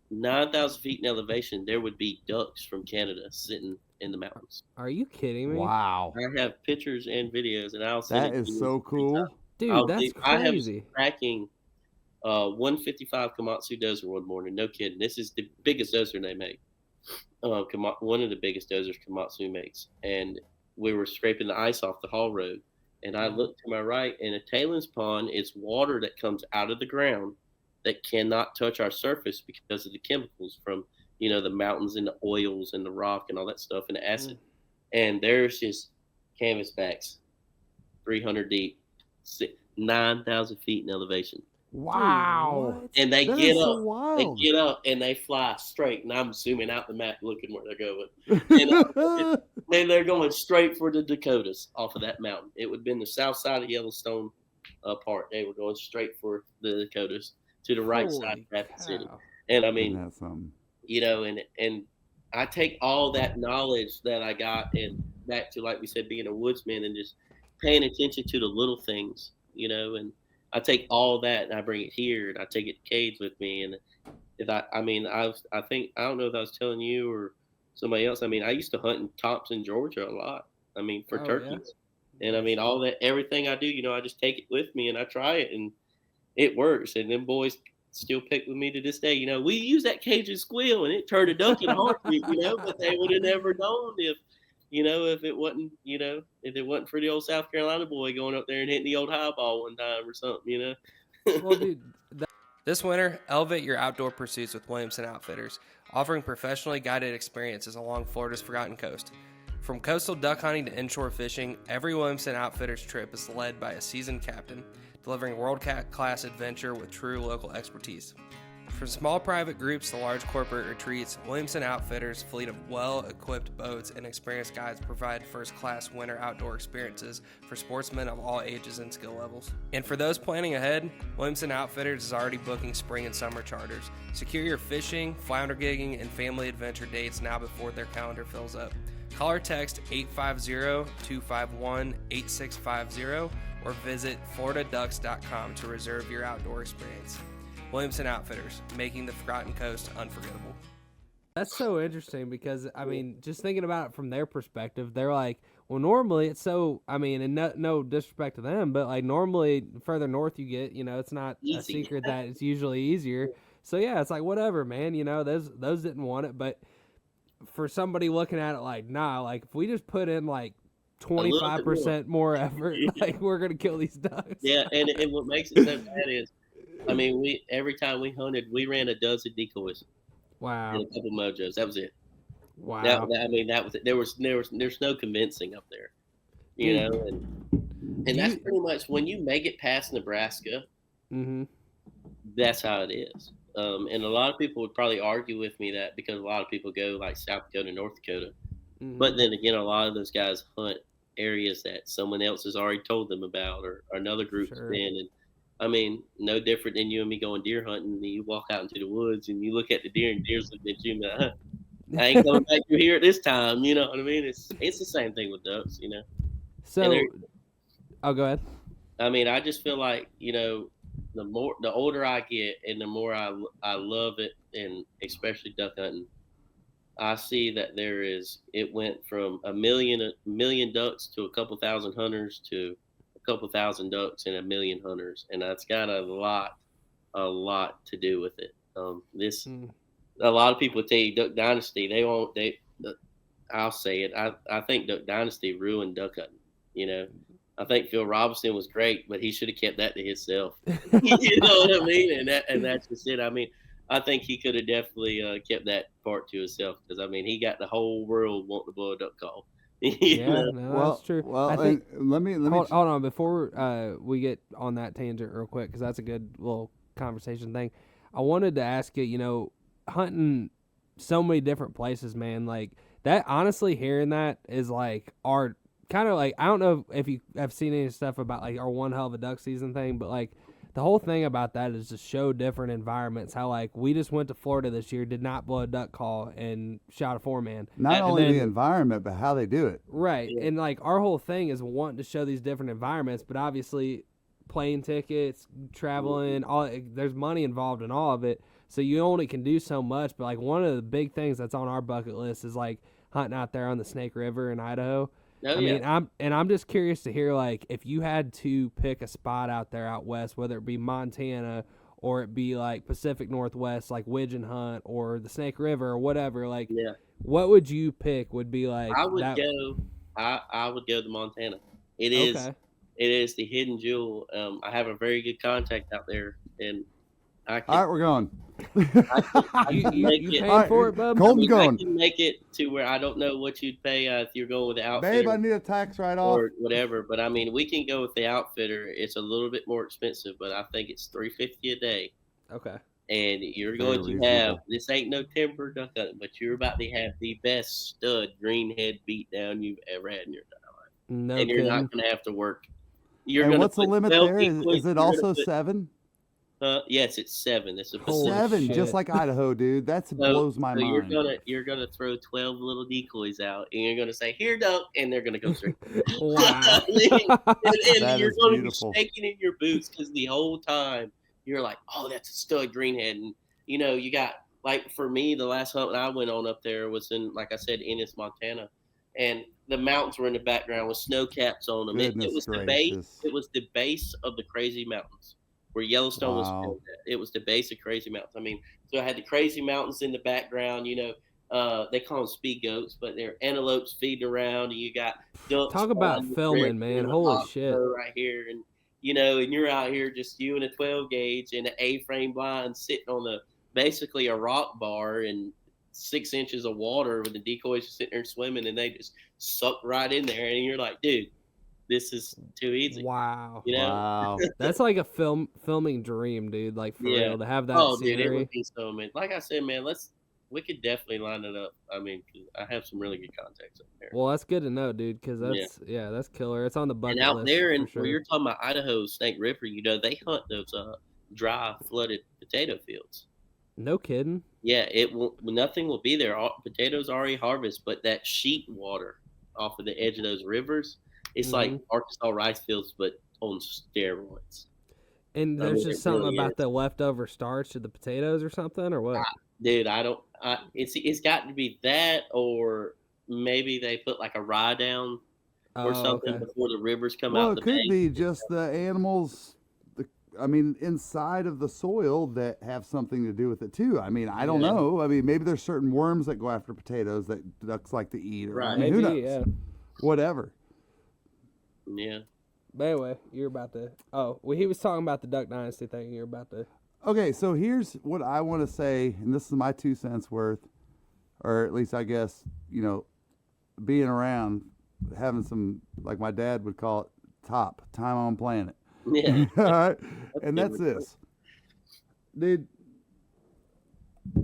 9,000 feet in elevation, there would be ducks from Canada sitting in the mountains. Are you kidding me? Wow. I have pictures and videos, and I'll send That it is to you so cool. Dude, that's crazy. I have tracking 155 Komatsu dozer one morning. No kidding. This is the biggest dozer they make. One of the biggest dozers Komatsu makes. And we were scraping the ice off the haul road. And I looked to my right, and a tailings pond is water that comes out of the ground that cannot touch our surface because of the chemicals from, the mountains and the oils and the rock and all that stuff and the acid. And there's just canvasbacks, 300 deep, 9,000 feet in elevation. Wow. And they That get is so up, wild. and they fly straight. And I'm zooming out the map looking where they're going. And they're going straight for the Dakotas off of that mountain. It would have been the south side of Yellowstone part. They were going straight for the Dakotas to the right side of Rapid City. And I mean, That's something. And I take all that knowledge that I got and back to, like we said, being a woodsman and just paying attention to the little things, and I take all that and I bring it here and I take it to Kade's with me. And if I think, I don't know if I was telling you or somebody else, I used to hunt in Thompson, Georgia a lot. For turkeys. Yeah. And all that, everything I do, I just take it with me and I try it and it works. And them boys still pick with me to this day. We use that Cajun squeal and it turned a duck in a heartbeat, but they would have never known if it wasn't for the old South Carolina boy going up there and hitting the old highball one time or something, Well, dude, This winter, elevate your outdoor pursuits with Williamson Outfitters, offering professionally guided experiences along Florida's Forgotten Coast. From coastal duck hunting to inshore fishing, every Williamson Outfitters trip is led by a seasoned captain, delivering world-class adventure with true local expertise. From small private groups to large corporate retreats, Williamson Outfitters' fleet of well-equipped boats and experienced guides provide first-class winter outdoor experiences for sportsmen of all ages and skill levels. And for those planning ahead, Williamson Outfitters is already booking spring and summer charters. Secure your fishing, flounder gigging, and family adventure dates now before their calendar fills up. Call or text 850-251-8650 or visit floridaducks.com to reserve your outdoor experience. Williamson Outfitters, making the Forgotten Coast unforgettable. that's so interesting because, just thinking about it from their perspective, they're like, well, normally it's so, and no disrespect to them, but like normally further north you get, it's not Easy. a secret that it's usually easier. So yeah, it's like, whatever, man, those didn't want it. But for somebody looking at it like, nah, like if we just put in like 25% more effort, like we're going to kill these ducks. Yeah. And what makes it so bad is, every time we hunted, we ran a dozen decoys. Wow. And a couple mojos. That was it. Wow. That was it. There's no convincing up there, and that's pretty much when you make it past Nebraska. Mm-hmm. That's how it is. And a lot of people would probably argue with me that because a lot of people go like South Dakota, North Dakota, but then again, a lot of those guys hunt areas that someone else has already told them about, or another group's been. And no different than you and me going deer hunting. And you walk out into the woods and you look at the deer, and deer's looking at you, and I ain't coming back through here at this time. You know what I mean? It's the same thing with ducks, So, go ahead. I just feel like, the older I get and the more I love it, and especially duck hunting, I see that it went from a million ducks to a couple thousand hunters to a couple thousand ducks and a million hunters. And that's got a lot to do with it. A lot of people tell you Duck Dynasty, I'll say it. I think Duck Dynasty ruined duck hunting. I think Phil Robinson was great, but he should have kept that to himself. You know what I mean? And that's just it. I think he could have definitely kept that part to himself because he got the whole world wanting to blow a duck call. Yeah, no, that's true. Well, I think. let me Hold on, before we get on that tangent real quick, because that's a good little conversation thing. I wanted to ask you, hunting so many different places, man, like that, honestly, hearing that is like our kind of like, I don't know if you have seen any stuff about like our one hell of a duck season thing, but like the whole thing about that is to show different environments. How like we just went to Florida this year, did not blow a duck call, and shot a 4-man. Not only the environment, but how they do it. Right. Yeah. And like our whole thing is wanting to show these different environments, but obviously plane tickets, traveling, there's money involved in all of it. So you only can do so much. But like one of the big things that's on our bucket list is like hunting out there on the Snake River in Idaho. I mean, I'm just curious to hear, like, if you had to pick a spot out there out west, whether it be Montana or it be like Pacific Northwest, like Widgeon Hunt or the Snake River or whatever, like, what would you pick? Would be like I would go to Montana. It is the hidden jewel. I have a very good contact out there, and all right, we're going. You paying for it, bub? Colton's going. I can make it to where I don't know what you'd pay if you're going with the outfitter. Babe, I need a tax write-off. Or whatever. But, I mean, we can go with the outfitter. It's a little bit more expensive, but I think it's $350 a day. Okay. And you're going to have – this ain't no timber duck hunting, but you're about to have the best stud greenhead beatdown you've ever had in your entire life. No and you're kidding. not going to have to work. And what's the limit there? Is it also 7? Yes, it's 7. It's a Holy 7, shit. just like Idaho, dude. That blows my mind. You're gonna throw 12 little decoys out, and you're gonna say, "Here, duck," and they're gonna go straight. Wow. and you're gonna be shaking in your boots because the whole time you're like, "Oh, that's a stud greenhead," and you got like for me, the last hunt I went on up there was in, like I said, Ennis, Montana, and the mountains were in the background with snow caps on them. It was the base. It was the base of the Crazy Mountains. Where Yellowstone was filmed at. It was the base of Crazy Mountains. I mean, so I had the Crazy Mountains in the background. They call them speed goats, but they're antelopes feeding around. And you got ducks. Talk about filming, man! Holy shit! Right here, and and you're out here just you and a 12 gauge and an A-frame blind sitting on basically a rock bar and 6 inches of water with the decoys just sitting there swimming, and they just suck right in there, and you're like, dude. This is too easy. Wow. Wow. That's like a filming dream, dude. Like for real, to have that scenery. Dude, it would be so amazing. Like I said, man, we could definitely line it up. I mean, 'cause I have some really good contacts up there. Well, that's good to know, dude, because that's killer. It's on the bucket list. And out there, sure. where you're talking about Idaho Snake River, they hunt those dry, flooded potato fields. No kidding. Yeah, nothing will be there. Potatoes already harvest, but that sheet water off of the edge of those rivers. It's like Arkansas rice fields, but on steroids. And there's just something about the leftover starch of the potatoes or something, or what? Dude, it's got to be that, or maybe they put like a rye down or something before the rivers come out. Well, it could be just the animals, inside of the soil that have something to do with it too. I mean, I don't know. I mean, maybe there's certain worms that go after potatoes that ducks like to eat. Or, right. Who knows? Yeah. Whatever. Yeah. But anyway, you're about to. He was talking about the Duck Dynasty thing. You're about to. Okay, so here's what I want to say, and this is my 2 cents worth, or at least I guess being around, having some, like my dad would call it, time on planet. Yeah. All right, and that's this, dude.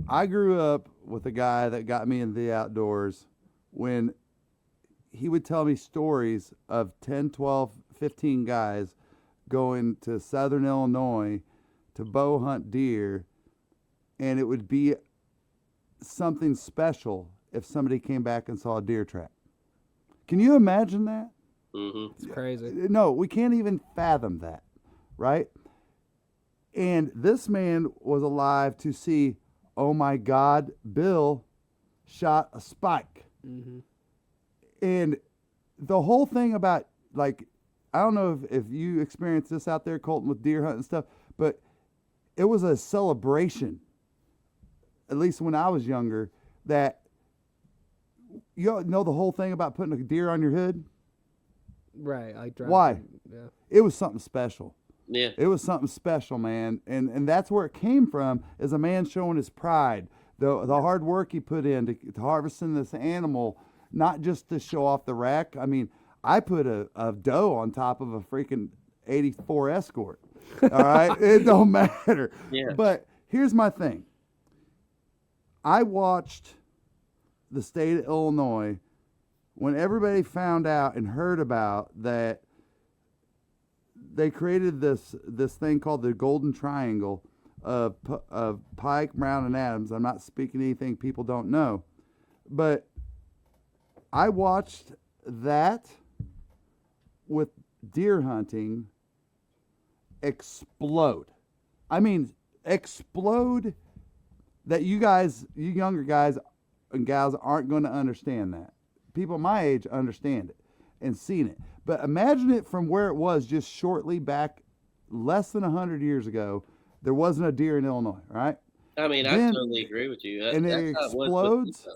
I grew up with a guy that got me in the outdoors when he would tell me stories of 10, 12, 15 guys going to southern Illinois to bow hunt deer, and it would be something special if somebody came back and saw a deer track. Can you imagine that? Mm-hmm. It's crazy. No, we can't even fathom that, right? And this man was alive to see, oh my God, Bill shot a spike. Mm-hmm. And the whole thing about, like, I don't know if you experienced this out there, Colton, with deer hunting and stuff, but it was a celebration, at least when I was younger, that, you know the whole thing about putting a deer on your hood? Right. Like why? Yeah. It was something special. Yeah. It was something special, man. And that's where it came from, is a man showing his pride. The hard work he put in to harvesting this animal, not just to show off the rack. I mean, I put a doe on top of a freaking 84 Escort. All right, it don't matter. Yeah. But here's my thing. I watched the state of Illinois when everybody found out and heard about that they created this thing called the Golden Triangle of Pike, Brown, and Adams. I'm not speaking anything people don't know, but I watched that with deer hunting explode. I mean, explode that you younger guys and gals aren't going to understand that. People my age understand it and seen it. But imagine it from where it was just shortly back, less than 100 years ago. There wasn't a deer in Illinois, right? I mean, I totally agree with you. And it explodes.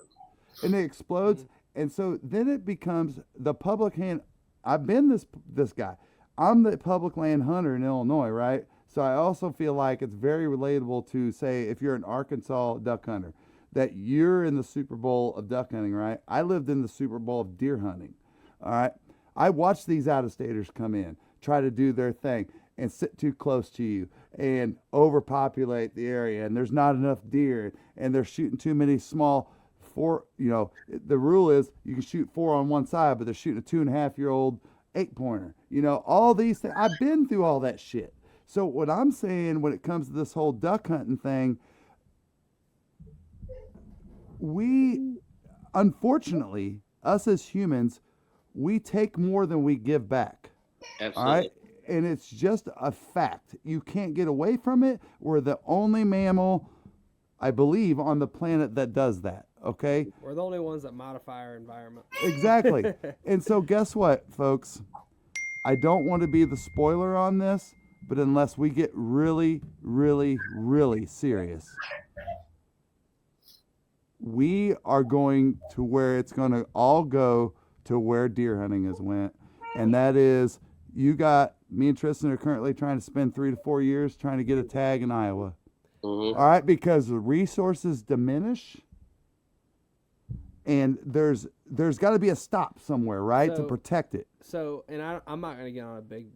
And it explodes. And so then it becomes the public hand. I've been this guy. I'm the public land hunter in Illinois, right? So I also feel like it's very relatable to say if you're an Arkansas duck hunter, that you're in the Super Bowl of duck hunting, right? I lived in the Super Bowl of deer hunting, all right? I watched these out-of-staters come in, try to do their thing, and sit too close to you and overpopulate the area, and there's not enough deer, and they're shooting too many small the rule is you can shoot 4 on one side, but they're shooting a 2.5-year-old 8-pointer. All these things. I've been through all that shit. So what I'm saying when it comes to this whole duck hunting thing, we, unfortunately, us as humans, we take more than we give back. Absolutely. All right? And it's just a fact. You can't get away from it. We're the only mammal, I believe, on the planet that does that. Okay? We're the only ones that modify our environment. Exactly. And so guess what, folks? I don't want to be the spoiler on this, but unless we get really, really, really serious, we are going to where it's going to all go to where deer hunting has went. And that is, me and Tristan are currently trying to spend 3 to 4 years trying to get a tag in Iowa. Mm-hmm. All right, because the resources diminish. And there's got to be a stop somewhere, right, to protect it. So, and I'm not going to get on a big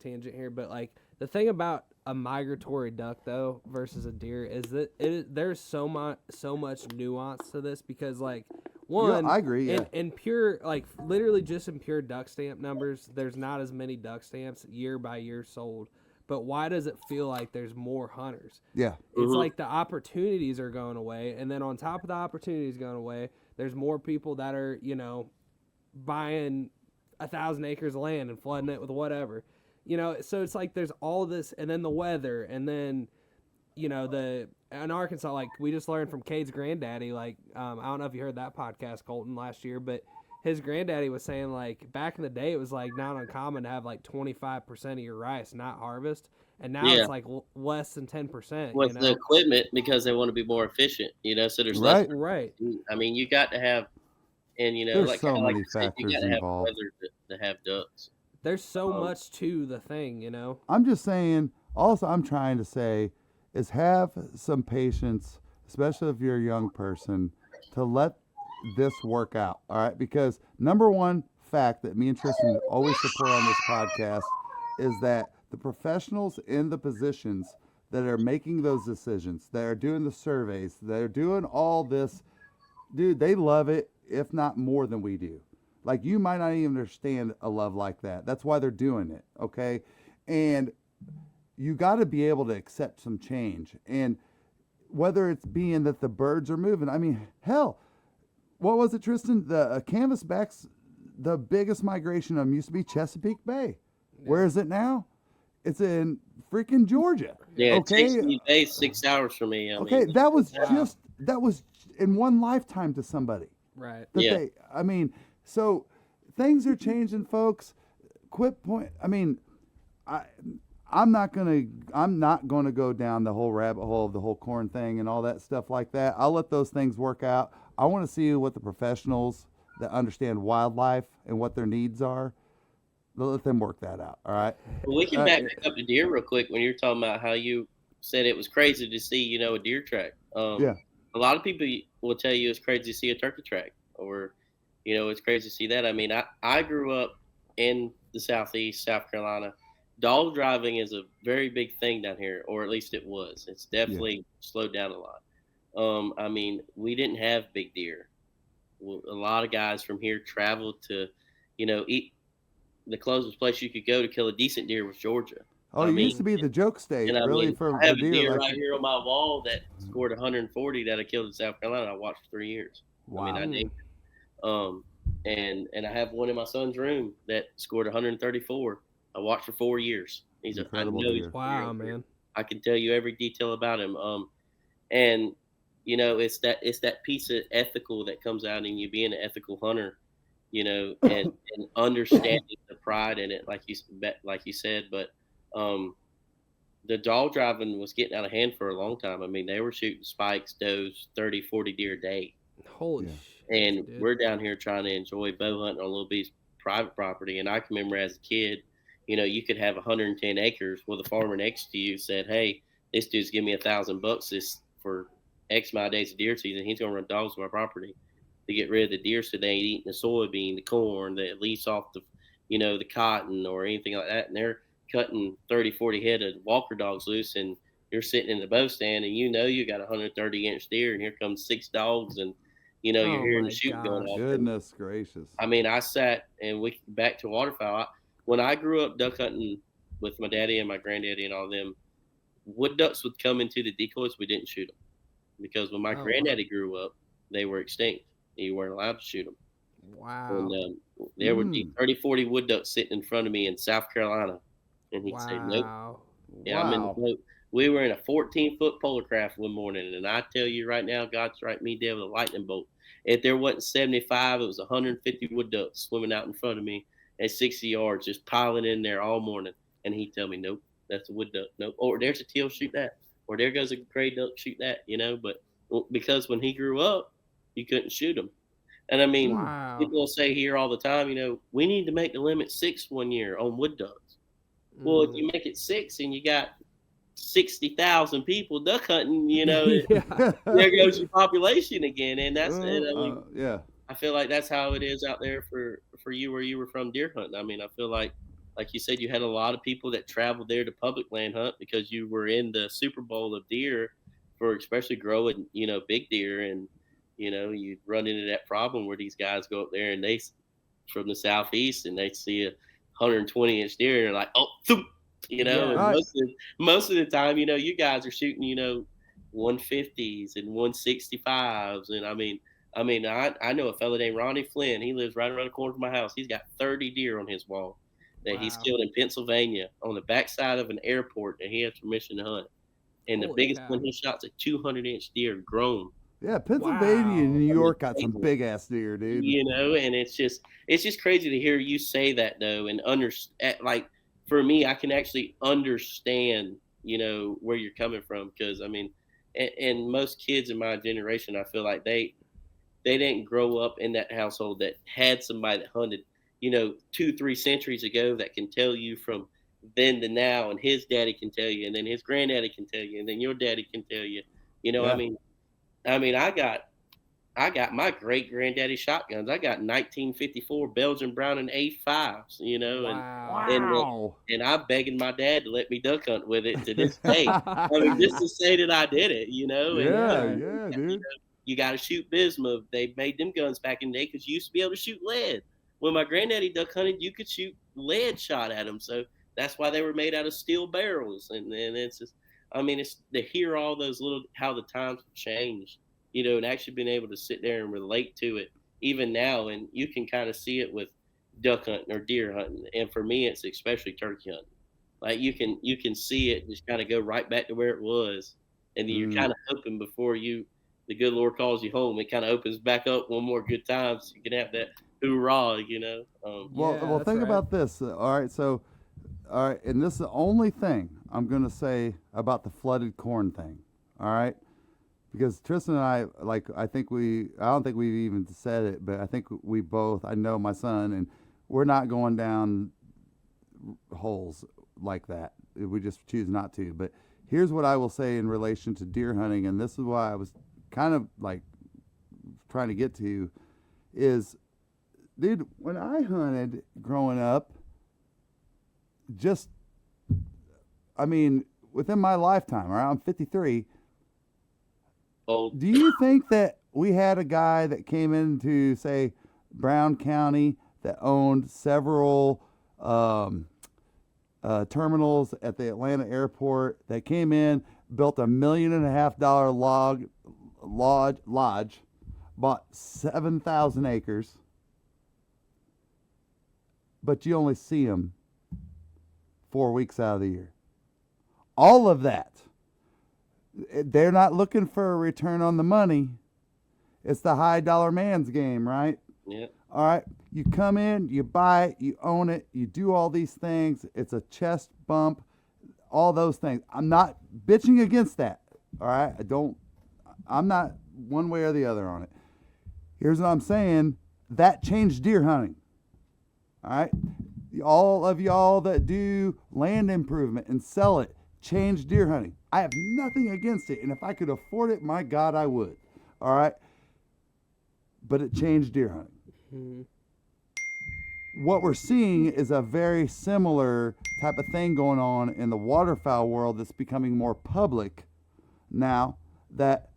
tangent here, but like the thing about a migratory duck though versus a deer is that there's so much nuance to this because like one, I agree. Yeah. In pure literally just in pure duck stamp numbers, there's not as many duck stamps year by year sold. But why does it feel like there's more hunters? Yeah. It's like the opportunities are going away, and then on top of the opportunities going away, there's more people that are, buying 1,000 acres of land and flooding it with whatever. So it's like there's all this, and then the weather, and then, in Arkansas, like we just learned from Kade's granddaddy, I don't know if you heard that podcast, Colton, last year, but his granddaddy was saying like back in the day it was like not uncommon to have like 25% of your rice not harvest, and now it's like less than 10%. With the equipment because they want to be more efficient, so there's less. Right. I mean, you got to have, and there's like so many said, you got to have involved. weather to have ducks. There's so much to the thing, I'm just saying. Also, I'm trying to say is have some patience, especially if you're a young person, to let this work out. All right, because number one fact that me and Tristan always support on this podcast is that the professionals in the positions that are making those decisions, that are doing the surveys, that are doing all this, dude, they love it, if not more than we do. Like, you might not even understand a love like that. That's why they're doing it, okay? And you got to be able to accept some change. And whether it's being that the birds are moving, I mean, hell, what was it, Tristan? The canvasbacks, the biggest migration of them used to be Chesapeake Bay. Yeah. Where is it now? It's in freaking Georgia. Yeah, okay? It takes me days, 6 hours for me. I mean, that was in one lifetime to somebody. Right. So things are changing, folks. I'm not gonna go down the whole rabbit hole of the whole corn thing and all that stuff like that. I'll let those things work out. I want to see what the professionals that understand wildlife and what their needs are. Let them work that out. All right. Well, we can back up to deer real quick when you're talking about how you said it was crazy to see, a deer track. A lot of people will tell you it's crazy to see a turkey track, or, It's crazy to see that. I mean, I grew up in the Southeast, South Carolina. Dog driving is a very big thing down here, or at least it was. It's definitely slowed down a lot. I mean, we didn't have big deer. Well, a lot of guys from here traveled to, eat. The closest place you could go to kill a decent deer was Georgia. Oh, it used to be the joke state, And really, for I have deer. a deer right here on my wall that scored 140 that I killed in South Carolina. I watched for 3 years. Wow. I mean, I named it. And I have one in my son's room that scored 134. I watched for 4 years. He's Incredible he's deer. Wow, man. I can tell you every detail about him. And it's that piece of ethical that comes out in you being an ethical hunter, and understanding the pride in it, like you said. But the dog driving was getting out of hand for a long time. I mean, they were shooting spikes, does, 30, 40 deer a day. Holy shit. And dude. we're down here trying to enjoy bow hunting on a little piece of private property. And I can remember as a kid, you could have 110 acres. Well, the farmer next to you said, "Hey, this dude's giving me $1,000 this for X amount of days of deer season. He's going to run dogs on my property to get rid of the deer so they ain't eating the soybean, the corn, the leaves off the, the cotton or anything like that." And they're cutting 30, 40 head of walker dogs loose, and you're sitting in the bow stand, and you got a 130-inch deer, and here comes 6 dogs, and you're hearing my the shooting going gosh. off. Goodness gracious. I mean, I sat and back to waterfowl. When I grew up duck hunting with my daddy and my granddaddy and all them, wood ducks would come into the decoys. We didn't shoot them because when my granddaddy grew up, they were extinct. You weren't allowed to shoot them. Wow. And there would be 30, 40 wood ducks sitting in front of me in South Carolina, and he'd say, "Nope." Wow. Yeah, I'm in the boat. We were in a 14-foot polar craft one morning, and I tell you right now, God struck me dead with a lightning bolt. If there wasn't 75, it was 150 wood ducks swimming out in front of me at 60 yards, just piling in there all morning. And he'd tell me, "Nope, that's a wood duck. Nope. Or there's a teal, shoot that. Or there goes a gray duck, shoot that." But because when he grew up, you couldn't shoot him. And I mean, people will say here all the time, we need to make the limit 6 one year on wood ducks. Well, if you make it 6 and you got 60,000 people duck hunting, there goes your population again. And that's it. I feel like that's how it is out there for you where you were from deer hunting. I mean, I feel like you said, you had a lot of people that traveled there to public land hunt because you were in the Super Bowl of deer for especially growing, big deer. And, you'd run into that problem where these guys go up there and they from the Southeast and they see a 120-inch deer and they're like, "Oh, thoop," and most of the time, you guys are shooting, 150s and 165s. And I know a fella named Ronnie Flynn. He lives right around the corner from my house. He's got 30 deer on his wall that he's killed in Pennsylvania on the backside of an airport that he has permission to hunt. And the biggest one he shot's a 200-inch deer grown. Yeah, Pennsylvania and New York got some big ass deer, dude. And it's just crazy to hear you say that though, and like for me, I can actually understand, where you're coming from, because I mean, and most kids in my generation, I feel like they didn't grow up in that household that had somebody that hunted, 2-3 centuries ago that can tell you from then to now, and his daddy can tell you, and then his granddaddy can tell you, and then your daddy can tell you. I mean, I got my great granddaddy shotguns. I got 1954 Belgian Browning A5s, and I'm begging my dad to let me duck hunt with it to this day. I mean, just to say that I did it, Dude. You got to shoot bismuth. They made them guns back in the day because you used to be able to shoot lead. When my granddaddy duck hunted, you could shoot lead shot at them. So that's why they were made out of steel barrels. And it's just, it's to hear all those how the times have changed, and actually being able to sit there and relate to it even now. And you can kind of see it with duck hunting or deer hunting. And for me, it's especially turkey hunting. Like you can see it just kind of go right back to where it was. And then you're kind of hoping before the good Lord calls you home, it kind of opens back up one more good time so you can have that hoorah, Well, think about this. All right, and this is the only thing I'm going to say about the flooded corn thing, all right? Because Tristan and I, I don't think we've even said it, but I think we both, I know my son, and we're not going down holes like that. We just choose not to. But here's what I will say in relation to deer hunting, and this is why I was kind of trying to get to, is dude, when I hunted growing up, within my lifetime, around 53, Old. do you think that we had a guy that came into, say, Brown County that owned several terminals at the Atlanta airport that came in, built $1.5 million lodge, bought 7,000 acres, but you only see him 4 weeks out of the year? All of that. They're not looking for a return on the money. It's the high dollar man's game, right? Yeah. All right. You come in, you buy it, you own it, you do all these things. It's a chest bump, all those things. I'm not bitching against that. All right. I'm not one way or the other on it. Here's what I'm saying. That changed deer hunting. All right. All of y'all that do land improvement and sell it, change deer hunting. I have nothing against it. And if I could afford it, my God, I would. All right. But it changed deer hunting. Mm-hmm. What we're seeing is a very similar type of thing going on in the waterfowl world that's becoming more public now, that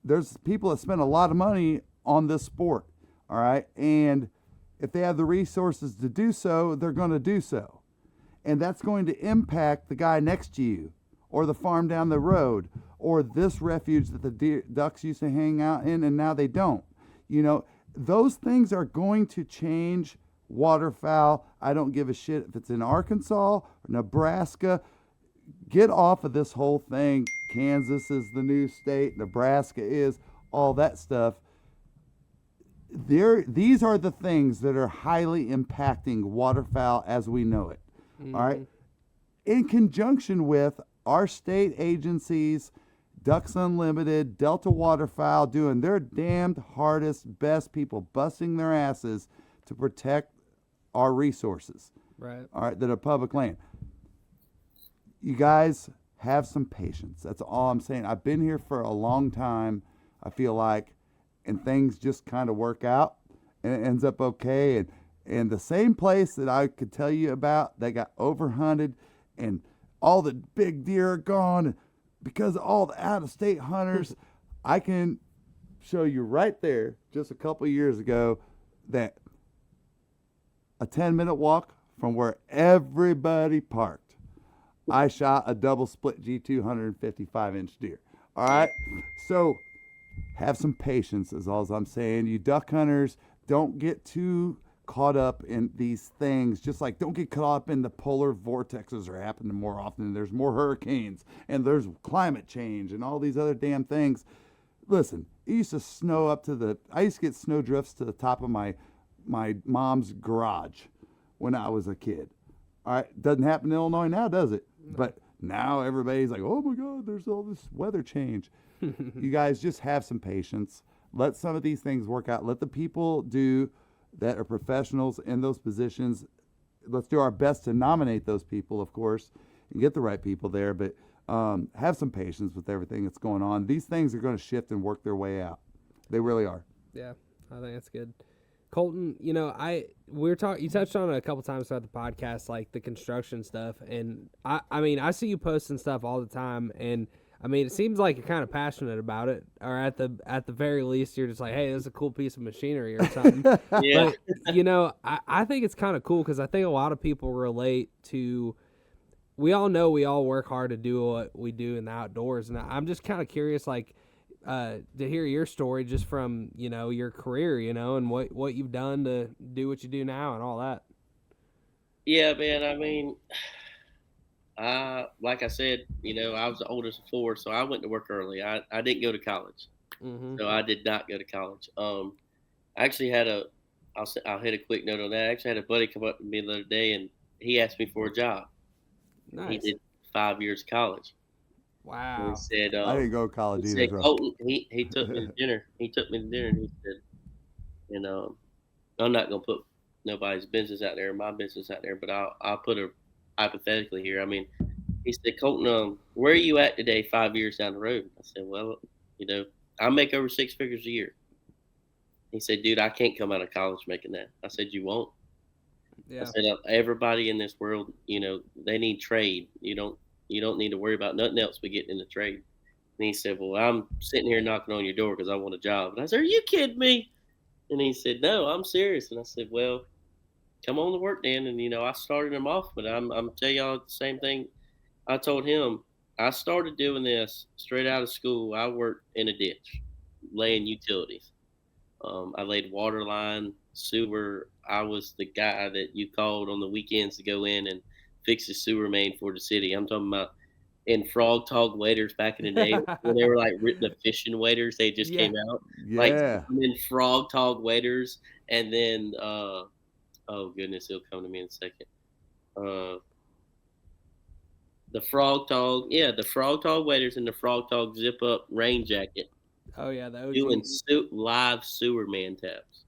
there's people that spend a lot of money on this sport. All right. And if they have the resources to do so, they're going to do so. And that's going to impact the guy next to you, or the farm down the road, or this refuge that the ducks used to hang out in and now they don't. You know, those things are going to change waterfowl. I don't give a shit if it's in Arkansas or Nebraska. Get off of this whole thing. Kansas is the new state. Nebraska is, all that stuff. These are the things that are highly impacting waterfowl as we know it. Mm-hmm. All right. In conjunction with our state agencies, Ducks Unlimited, Delta Waterfowl, doing their damned hardest, best, people busting their asses to protect our resources. Right. All right, that are public land. You guys have some patience. That's all I'm saying. I've been here for a long time, I feel like, and things just kind of work out and it ends up okay. And the same place that I could tell you about that got overhunted and all the big deer are gone because of all the out-of-state hunters, I can show you right there just a couple years ago that a 10-minute walk from where everybody parked, I shot a double split G2 155-inch deer. All right? So have some patience is all I'm saying. You duck hunters, don't get too caught up in these things. Just like don't get caught up in the polar vortexes are happening more often. There's more hurricanes and there's climate change and all these other damn things. Listen, it used to snow I used to get snow drifts to the top of my mom's garage when I was a kid. All right, doesn't happen in Illinois now, does it? But now everybody's like, oh my God, there's all this weather change. You guys just have some patience. Let some of these things work out. Let the people that are professionals in those positions. Let's do our best to nominate those people, of course, and get the right people there. But have some patience with everything that's going on. These things are going to shift and work their way out. They really are. Yeah, I think that's good. Colton, you know, you touched on it a couple times throughout the podcast, like the construction stuff, and I mean, I see you posting stuff all the time, and I mean, it seems like you're kind of passionate about it, or at the very least, you're just like, hey, this is a cool piece of machinery or something. Yeah. But, you know, I think it's kind of cool because I think a lot of people relate to. We all know we all work hard to do what we do in the outdoors, and I'm just kind of curious, like, to hear your story just from, you know, your career, you know, and what you've done to do what you do now and all that. Yeah, man. I mean, like I said, you know, I was the oldest of four, so I went to work early. I didn't go to college, so I did not go to college. I actually had I'll hit a quick note on that. I actually had a buddy come up to me the other day, and he asked me for a job. Nice. He did 5 years of college. Wow. He said, I didn't go to college he either. said, bro. Colton, he took me to dinner. He took me to dinner, and he said, you know, I'm not gonna put nobody's business out there, my business out there, but I'll put a hypothetically here. I mean, he said, Colton, where are you at today 5 years down the road? I said, well, you know, I make over 6 figures a year. He said, dude, I can't come out of college making that. I said, you won't. Yeah. I said, everybody in this world, they need trade. You don't need to worry about nothing else but getting in the trade. And he said, well, I'm sitting here knocking on your door because I want a job. And I said, are you kidding me? And he said, no, I'm serious. And I said, well, come on to work then. And, I started him off, but I'm tell y'all the same thing. I told him, I started doing this straight out of school. I worked in a ditch, laying utilities. I laid water line, sewer. I was the guy that you called on the weekends to go in and fix the sewer main for the city. I'm talking about in frog tog waders back in the day when they were like the fishing waders. They just came out. Like Yeah. in frog tog waders, and then oh goodness, it'll come to me in a second. The frog tog waders and the frog tog zip up rain jacket. Oh yeah, the OG. Doing live sewer man taps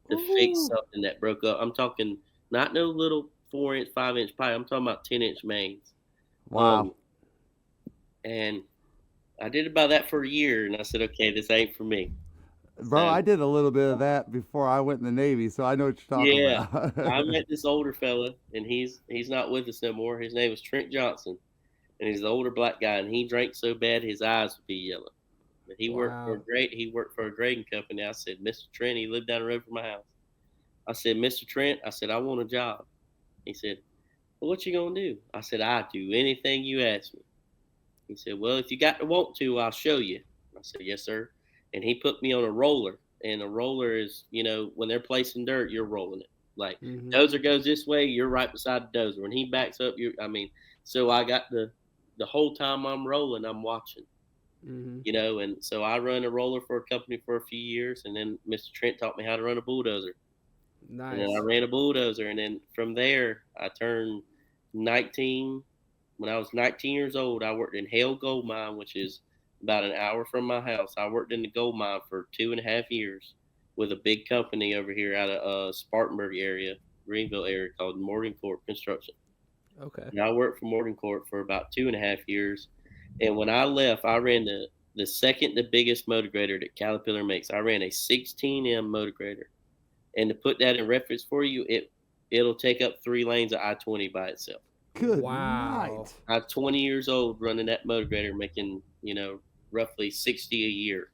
to fix something that broke up. I'm talking not no little 4-inch, 5-inch pipe. I'm talking about 10-inch mains. Wow. And I did about that for a year, and I said, okay, this ain't for me. Bro, I did a little bit of that before I went in the Navy, so I know what you're talking about. I met this older fella, and he's not with us no more. His name was Trent Johnson, and he's an older black guy, and he drank so bad his eyes would be yellow. But he worked for a grading company. I said, Mr. Trent, he lived down the road from my house. I said, Mr. Trent, I said, I want a job. He said, well, what you gonna do? I said, I'd do anything you ask me. He said, well, if you got to want to, I'll show you. I said, yes, sir. And he put me on a roller. And a roller is, when they're placing dirt, you're rolling it. Like dozer goes this way, you're right beside the dozer. When he backs up, so I got the whole time I'm rolling, I'm watching. And so I run a roller for a company for a few years, and then Mr. Trent taught me how to run a bulldozer. Nice. And then I ran a bulldozer, and then from there I turned 19. When I was 19 years old, I worked in Hale Gold Mine, which is about an hour from my house. I worked in the gold mine for 2.5 years with a big company over here out of Spartanburg area, Greenville area, called Morgan Corp Construction. Okay. And I worked for Morgan Corp for about 2.5 years. And when I left, I ran the second to biggest motor grader that Caterpillar makes. I ran a 16M motor grader. And to put that in reference for you, it'll take up 3 lanes of I-20 by itself. Good Wow. night. I was 20 years old running that motor grader, making, roughly 60 a year.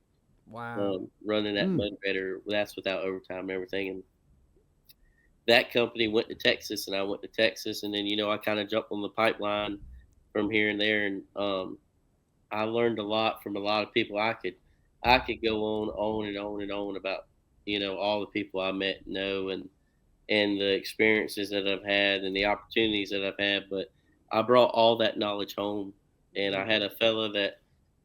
Wow. Running that motor grader. That's without overtime and everything. And that company went to Texas, and I went to Texas. And then, I kind of jumped on the pipeline from here and there. And I learned a lot from a lot of people. I could go on and on about, all the people I met and know, and the experiences that I've had and the opportunities that I've had. But I brought all that knowledge home. And I had a fella that,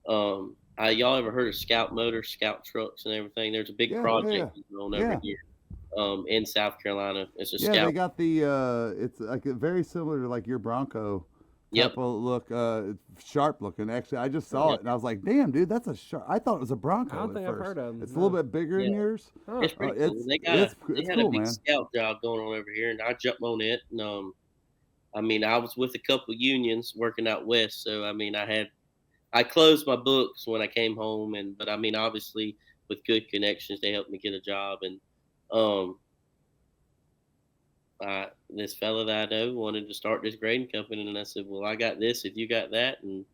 y'all ever heard of Scout Motors, Scout Trucks and everything? There's a big project going on over here in South Carolina. It's a Scout. Yeah, they got the, it's like very similar to like your Bronco. Type of look, sharp looking. Actually, I just saw it and I was like, "Damn, dude, that's a sharp." I thought it was a Bronco. I don't think at I've first. heard of them. It's a little bit bigger than yours. It's pretty cool. They had a big Scout job going on over here, and I jumped on it. And I was with a couple unions working out west, so I closed my books when I came home, but obviously with good connections, they helped me get a job. And this fella that I know wanted to start this grading company, and I said, well, I got this if you got that. And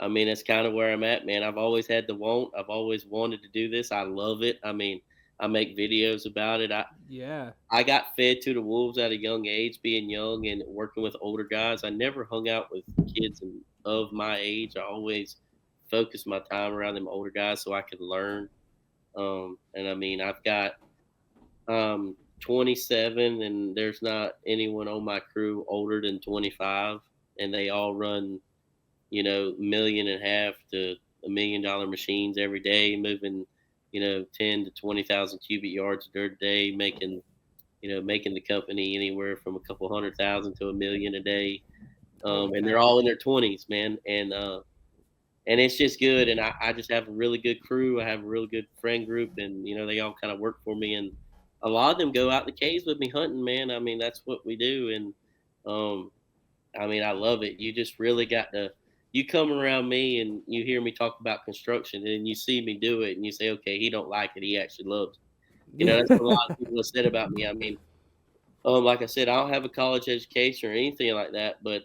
that's kind of where I'm at, man. I've always had the want. I've always wanted to do this. I love it. I make videos about it. I got fed to the wolves at a young age, being young and working with older guys. I never hung out with kids of my age. I always focused my time around them older guys so I could learn. I've got 27, and there's not anyone on my crew older than 25, and they all run, $1.5 million to $1 million machines every day, moving, 10 to 20,000 cubic yards of dirt a day, making the company anywhere from a couple 100,000 to $1 million a day. And they're all in their 20s, man. And it's just good. And I just have a really good crew. I have a really good friend group, and, they all kind of work for me. And a lot of them go out in the caves with me hunting, man. That's what we do. And, I love it. You just really got to, you come around me and you hear me talk about construction, and you see me do it and you say, okay, he don't like it. He actually loves You know, that's what a lot of people have said about me. I mean, like I said, I don't have a college education or anything like that, but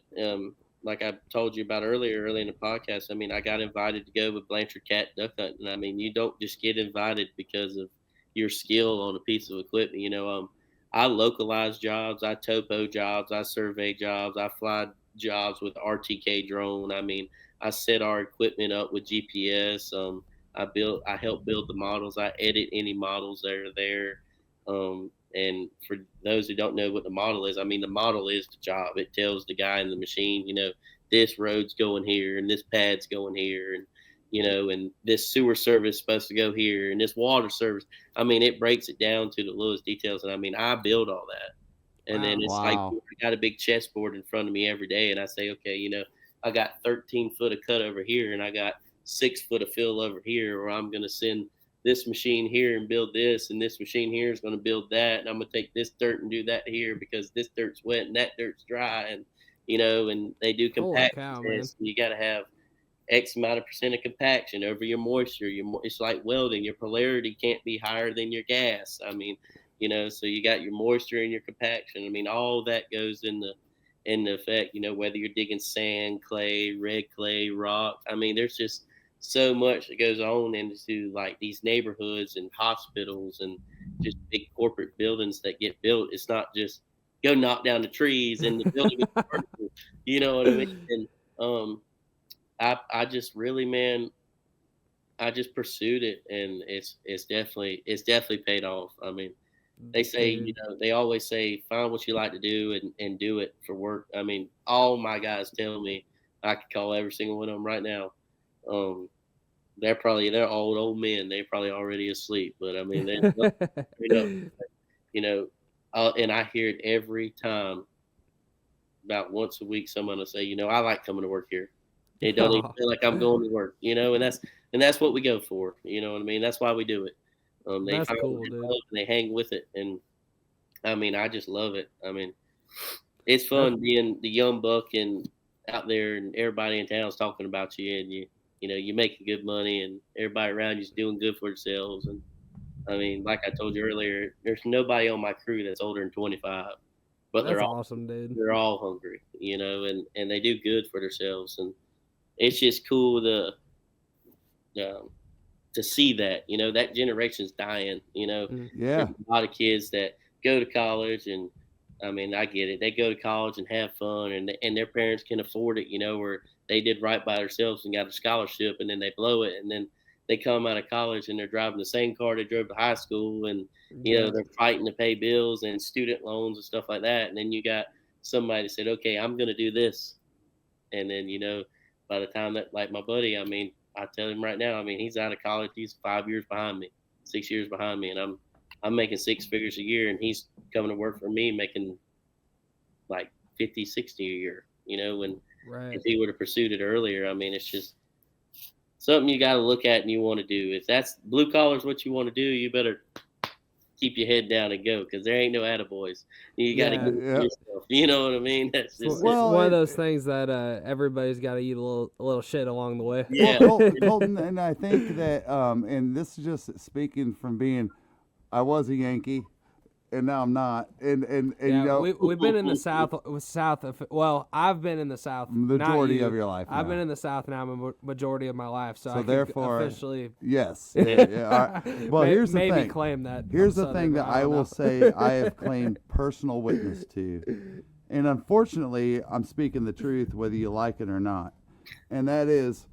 like I told you about early in the podcast, I mean, I got invited to go with Blanchard Cat duck hunting. I mean, you don't just get invited because of your skill on a piece of equipment. You know, I localize jobs, I topo jobs, I survey jobs, I fly jobs with RTK drone. I mean, I set our equipment up with GPS. I help build the models. I edit any models that are there. And for those who don't know what the model is, I mean, the model is the job. It tells the guy in the machine, you know, this road's going here and this pad's going here, and, you know, and this sewer service is supposed to go here and this water service. I mean, it breaks it down to the littlest details. And I mean, I build all that. And then it's like, I got a big chessboard in front of me every day. And I say, okay, you know, I got 13 foot of cut over here and I got 6 foot of fill over here, or I'm going to send this machine here and build this, and this machine here is going to build that, and I'm going to take this dirt and do that here because this dirt's wet and that dirt's dry, and, you know, and they do compaction. You got to have X amount of percent of compaction over your moisture. It's like welding. Your polarity can't be higher than your gas. I mean, you know, so you got your moisture and your compaction. I mean, all that goes in the effect, you know, whether you're digging sand, clay, red clay, rock. I mean, there's just so much that goes on into like these neighborhoods and hospitals and just big corporate buildings that get built. It's not just go knock down the trees and the building is vertical, you know what I mean? And I just really, man, I just pursued it, and it's definitely paid off. I mean, they say, you know, they always say find what you like to do and do it for work. I mean, all my guys tell me I could call every single one of them right now. They're old men. They're probably already asleep, but I mean, you know, and I hear it every time. About once a week, someone will say, you know, I like coming to work here. It doesn't even feel like I'm going to work, you know, and that's what we go for. You know what I mean? That's why we do it. They that's cool, dude. And they hang with it, and I mean, I just love it. I mean, it's fun being the young buck and out there, and everybody in town's talking about you, and you know, you're making good money, and everybody around you's doing good for themselves. And I mean, like I told you earlier, there's nobody on my crew that's older than 25, but that's awesome, dude. They're all hungry, you know, and they do good for themselves, and it's just cool to see that, you know, that generation's dying, you know. Yeah. There's a lot of kids that go to college, and I mean, I get it. They go to college and have fun, and their parents can afford it, you know, or they did right by themselves and got a scholarship, and then they blow it, and then they come out of college and they're driving the same car they drove to high school, and, you know, they're fighting to pay bills and student loans and stuff like that. And then you got somebody that said, okay, I'm going to do this. And then, you know, by the time that, like my buddy, I mean, I tell him right now, I mean, he's out of college. He's 5 years behind me, 6 years behind me. And I'm making 6 figures a year, and he's coming to work for me making like 50, 60 a year, you know, and if he would have pursued it earlier, I mean, it's just something you got to look at and you want to do. If that's blue collar is what you want to do, you better keep your head down and go, because there ain't no attaboys. You got to get yourself. You know what I mean? That's just, it's one of those things that everybody's got to eat a little shit along the way. Yeah. Well, Colton, and I think that, and this is just speaking from being, I was a Yankee, and now I'm not. And yeah, you know, we've been in the South of, well, I've been in the South majority of your life. I've been in the South now majority of my life, so I therefore officially yes. Yeah, right. Well, here's the maybe thing. claim that. Here's the thing that I will say I have claimed personal witness to, and unfortunately, I'm speaking the truth whether you like it or not, and that is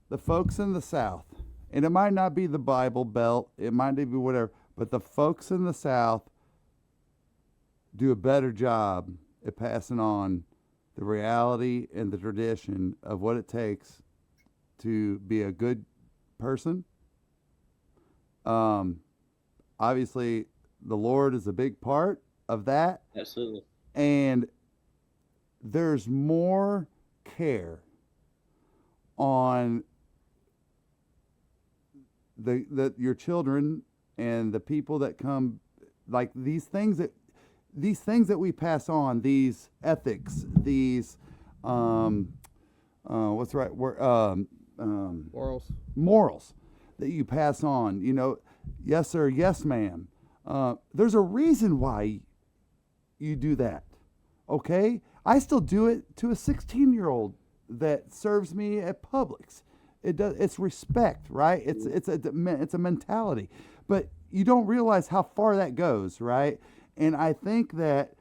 the folks in the South, and it might not be the Bible Belt, it might be whatever, but the folks in the South do a better job at passing on the reality and the tradition of what it takes to be a good person. Obviously, the Lord is a big part of that. Absolutely. And there's more care on your children and the people that come, like these things that we pass on, these ethics, these what's the right word? Morals that you pass on. You know, yes sir, yes ma'am. There's a reason why you do that. Okay? I still do it to a 16-year-old that serves me at Publix. It's respect, right? It's a mentality. But you don't realize how far that goes, right? And I think that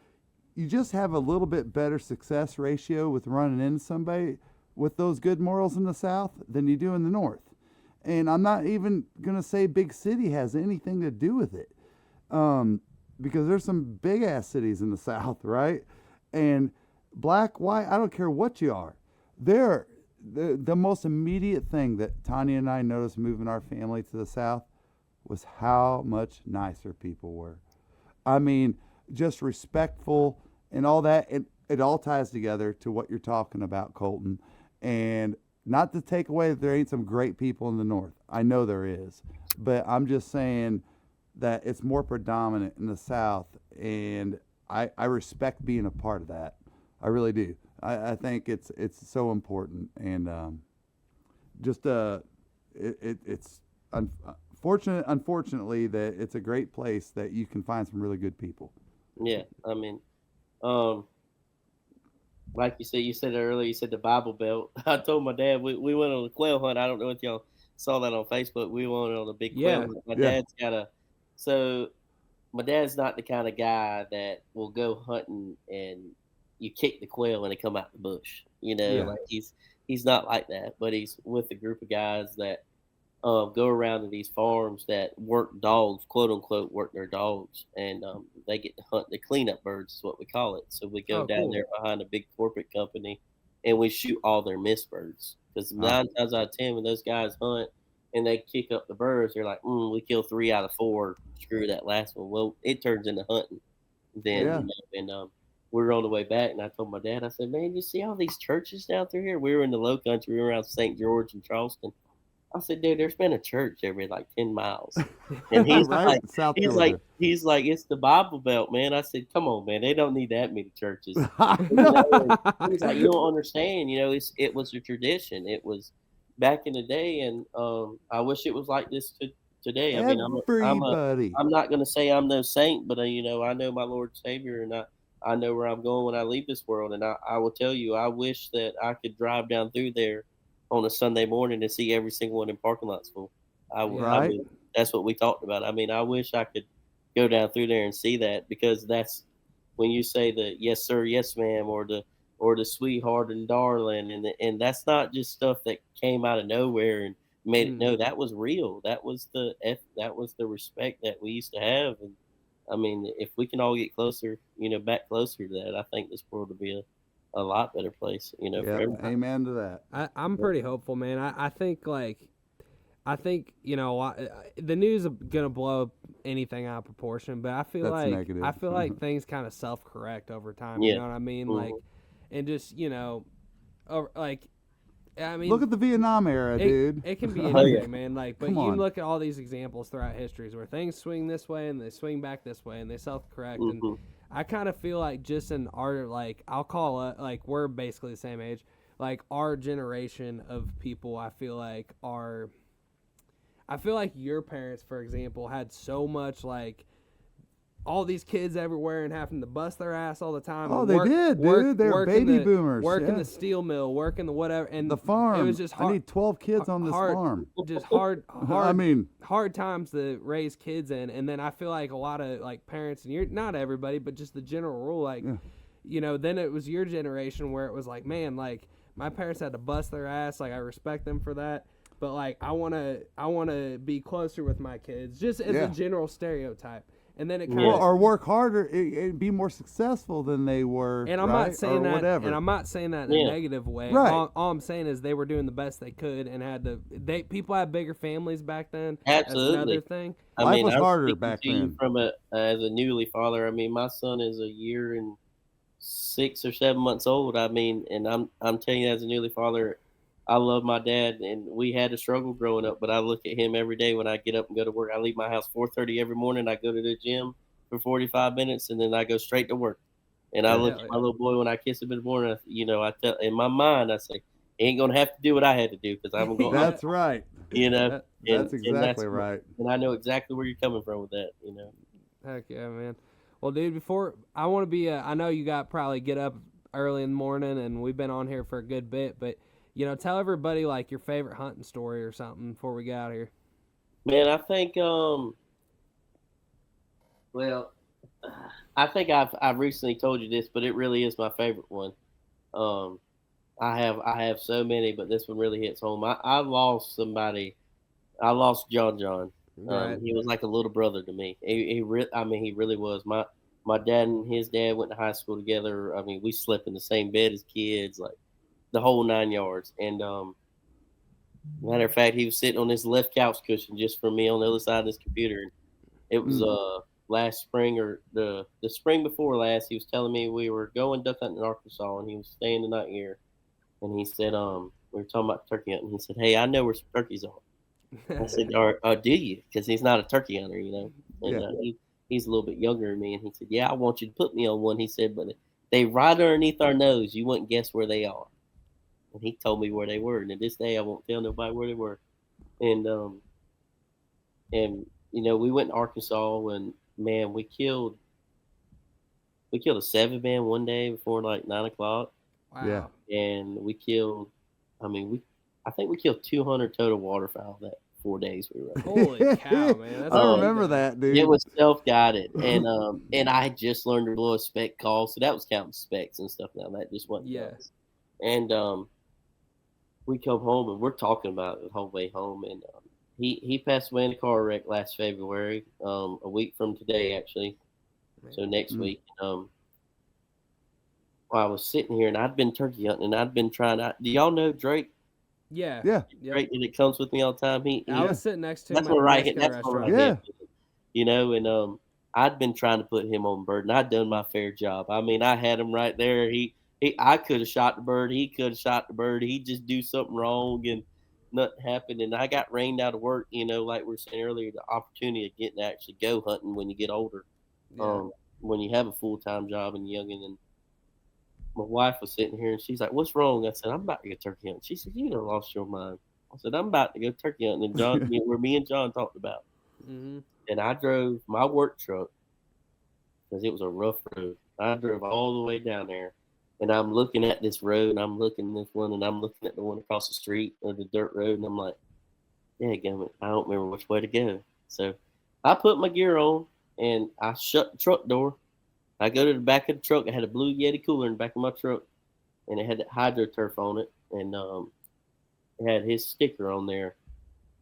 you just have a little bit better success ratio with running into somebody with those good morals in the South than you do in the North. And I'm not even going to say big city has anything to do with it. Because there's some big ass cities in the South, right? And black, white, I don't care what you are. They're the most immediate thing that Tanya and I noticed moving our family to the South was how much nicer people were. I mean, just respectful and all that. It all ties together to what you're talking about, Colton. And not to take away that there ain't some great people in the North. I know there is. But I'm just saying that it's more predominant in the South. And I respect being a part of that. I really do. I think it's so important. And it's unfortunately that it's a great place that you can find some really good people. Yeah, I mean, like you said earlier, you said the Bible Belt. I told my dad we went on a quail hunt. I don't know if y'all saw that on Facebook. We went on a big quail hunt. My dad's not the kind of guy that will go hunting and you kick the quail and they come out the bush. Like he's not like that. But he's with a group of guys that go around to these farms that work dogs, quote unquote, work their dogs, and they get to hunt the cleanup birds, is what we call it. So we go down there behind a big corporate company, and we shoot all their missed birds. Because 9 times out of 10, when those guys hunt and they kick up the birds, they're like, we kill 3 out of 4. Screw that last one. Well, it turns into hunting. Then, we were on the way back, and I told my dad, I said, man, you see all these churches down through here? We were in the low country. We were around St. George and Charleston. I said, dude, there's been a church every 10 miles. And he's he's like, it's the Bible Belt, man. I said, come on, man. They don't need that many churches. He's like, you don't understand. It was a tradition. It was back in the day. And I wish it was like this today. I mean, I'm not going to say I'm no saint, but, I know my Lord and Savior, and I know where I'm going when I leave this world. And I will tell you, I wish that I could drive down through there on a Sunday morning and see every single one in parking lots full. I mean, that's what we talked about. I mean, I wish I could go down through there and see that, because that's when you say the yes sir, yes ma'am, or the sweetheart and darling, and that's not just stuff that came out of nowhere and made it. No, that was real. That was the respect that we used to have. And I mean, if we can all get closer, back closer to that, I think this world will be a lot better place, for everybody. Amen to that. I'm pretty hopeful, man. I think the news is gonna blow anything out of proportion, but I feel That's like negative. I feel like things kind of self-correct over time. You know what I mean? Mm-hmm. And just I mean, look at the Vietnam era, dude. It can be anything, man. But Come you on. look at all these examples throughout histories where things swing this way and they swing back this way and they self-correct. Mm-hmm. And I kind of feel like just in our, I'll call it, we're basically the same age. Our generation of people, I feel like your parents, for example, had so much, all these kids everywhere and having to bust their ass all the time. Oh, and they did, dude. They were baby boomers. Working the steel mill, working the whatever. And the farm. It was just hard. I need 12 kids on this farm. Just hard. I mean, hard times to raise kids in. And then I feel like a lot of parents, and you're not everybody, but just the general rule, then it was your generation where it was man, my parents had to bust their ass. I respect them for that. But I wanna be closer with my kids, just as a general stereotype. And then it kind of or work harder and be more successful than they were. And I'm not saying that. Whatever. And I'm not saying that in a negative way. Right. All I'm saying is they were doing the best they could and had to. People had bigger families back then. Absolutely. That's another thing. Life was harder back then. As a newly father, I mean, my son is a year and 6 or 7 months old. I mean, and I'm telling you, as a newly father, I love my dad, and we had a struggle growing up, but I look at him every day when I get up and go to work. I leave my house 4:30 every morning. I go to the gym for 45 minutes, and then I go straight to work. And I look at my little boy when I kiss him in the morning. I tell in my mind, I say, he ain't gonna have to do what I had to do because I'm going. That's right. That's exactly right. And I know exactly where you're coming from with that. Heck yeah, man. Well, dude, before I want to be, I know you got probably get up early in the morning, and we've been on here for a good bit, but tell everybody like your favorite hunting story or something before we get out of here. Man, I think I think I've recently told you this, but it really is my favorite one. I have so many, but this one really hits home. I lost somebody. I lost John. Right. He was like a little brother to me. He really was. My dad and his dad went to high school together. I mean, we slept in the same bed as kids, like the whole 9 yards. And matter of fact, he was sitting on his left couch cushion just for me on the other side of this computer. And it was last spring or the spring before last. He was telling me we were going duck hunting in Arkansas, and he was staying the night here. And he said, we were talking about turkey hunting. He said, "Hey, I know where some turkeys are." I said, do you? Because he's not a turkey hunter, And he's a little bit younger than me. And he said, "Yeah, I want you to put me on one." He said, "But they right underneath our nose. You wouldn't guess where they are." And he told me where they were. And to this day, I won't tell nobody where they were. And we went to Arkansas, and man, we killed a 7-man one day before like 9 o'clock. Wow. Yeah. And we killed, I think we killed 200 total waterfowl that 4 days we were. Holy cow, man! That's I remember that, dude. It was self-guided, and I had just learned to blow a spec call, so that was counting specs and stuff. Now that just wasn't. Yes. And we come home, and we're talking about it the whole way home, and he passed away in a car wreck last February, a week from today actually, so next week. I was sitting here, and I'd been turkey hunting, and I'd been trying to. Do y'all know Drake? Yeah. Yeah. Drake, that comes with me all the time. I was sitting next to him That's at what the right. Mexican That's what restaurant. right. And I'd been trying to put him on bird, and I'd done my fair job. I mean, I had him right there. I could have shot the bird. He could have shot the bird. He'd just do something wrong, and nothing happened. And I got rained out of work. Like we were saying earlier, the opportunity of getting to actually go hunting when you get older, when you have a full-time job and young. And my wife was sitting here, and she's like, "What's wrong?" I said, "I'm about to go turkey hunting." She said, "You done lost your mind." I said, "I'm about to go turkey hunting." And where me and John talked about. Mm-hmm. And I drove my work truck because it was a rough road. I drove all the way down there, and I'm looking at this road, and I'm looking at this one, and I'm looking at the one across the street or the dirt road, and I'm like, "Dadgummit, I don't remember which way to go." So I put my gear on, and I shut the truck door. I go to the back of the truck. I had a Blue Yeti cooler in the back of my truck, and it had that HydroTurf on it, and it had his sticker on there.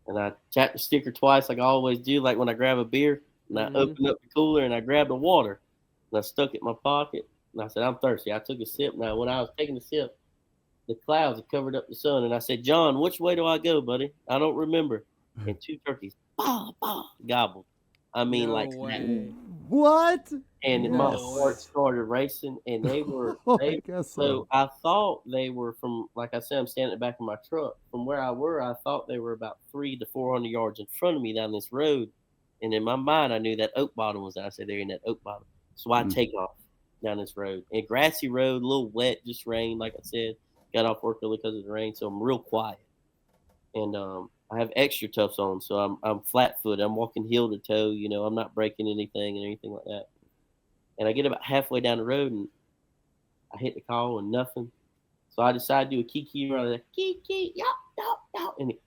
And I tapped the sticker twice, like I always do, like when I grab a beer. And I opened up the cooler, and I grabbed the water, and I stuck it in my pocket. And I said, "I'm thirsty." I took a sip. Now, when I was taking a sip, the clouds had covered up the sun, and I said, "John, which way do I go, buddy? I don't remember." And 2 turkeys, gobbled. I mean, No like way. What? And my heart started racing, and they were. I guess So I thought they were from, like I said, I'm standing at the back of my truck. From where I were, I thought they were about 300 to 400 yards in front of me down this road. And in my mind, I knew that oak bottom was. I said they're in that oak bottom. So I take off down this road, and grassy road, a little wet, just rained. Like I said, got off work early because of the rain, so I'm real quiet. And I have extra tufts on, so I'm flat footed. I'm walking heel to toe. I'm not breaking anything and anything like that. And I get about halfway down the road, and I hit the call and nothing. So I decided to do a kiki run. Like, kiki, yop, and it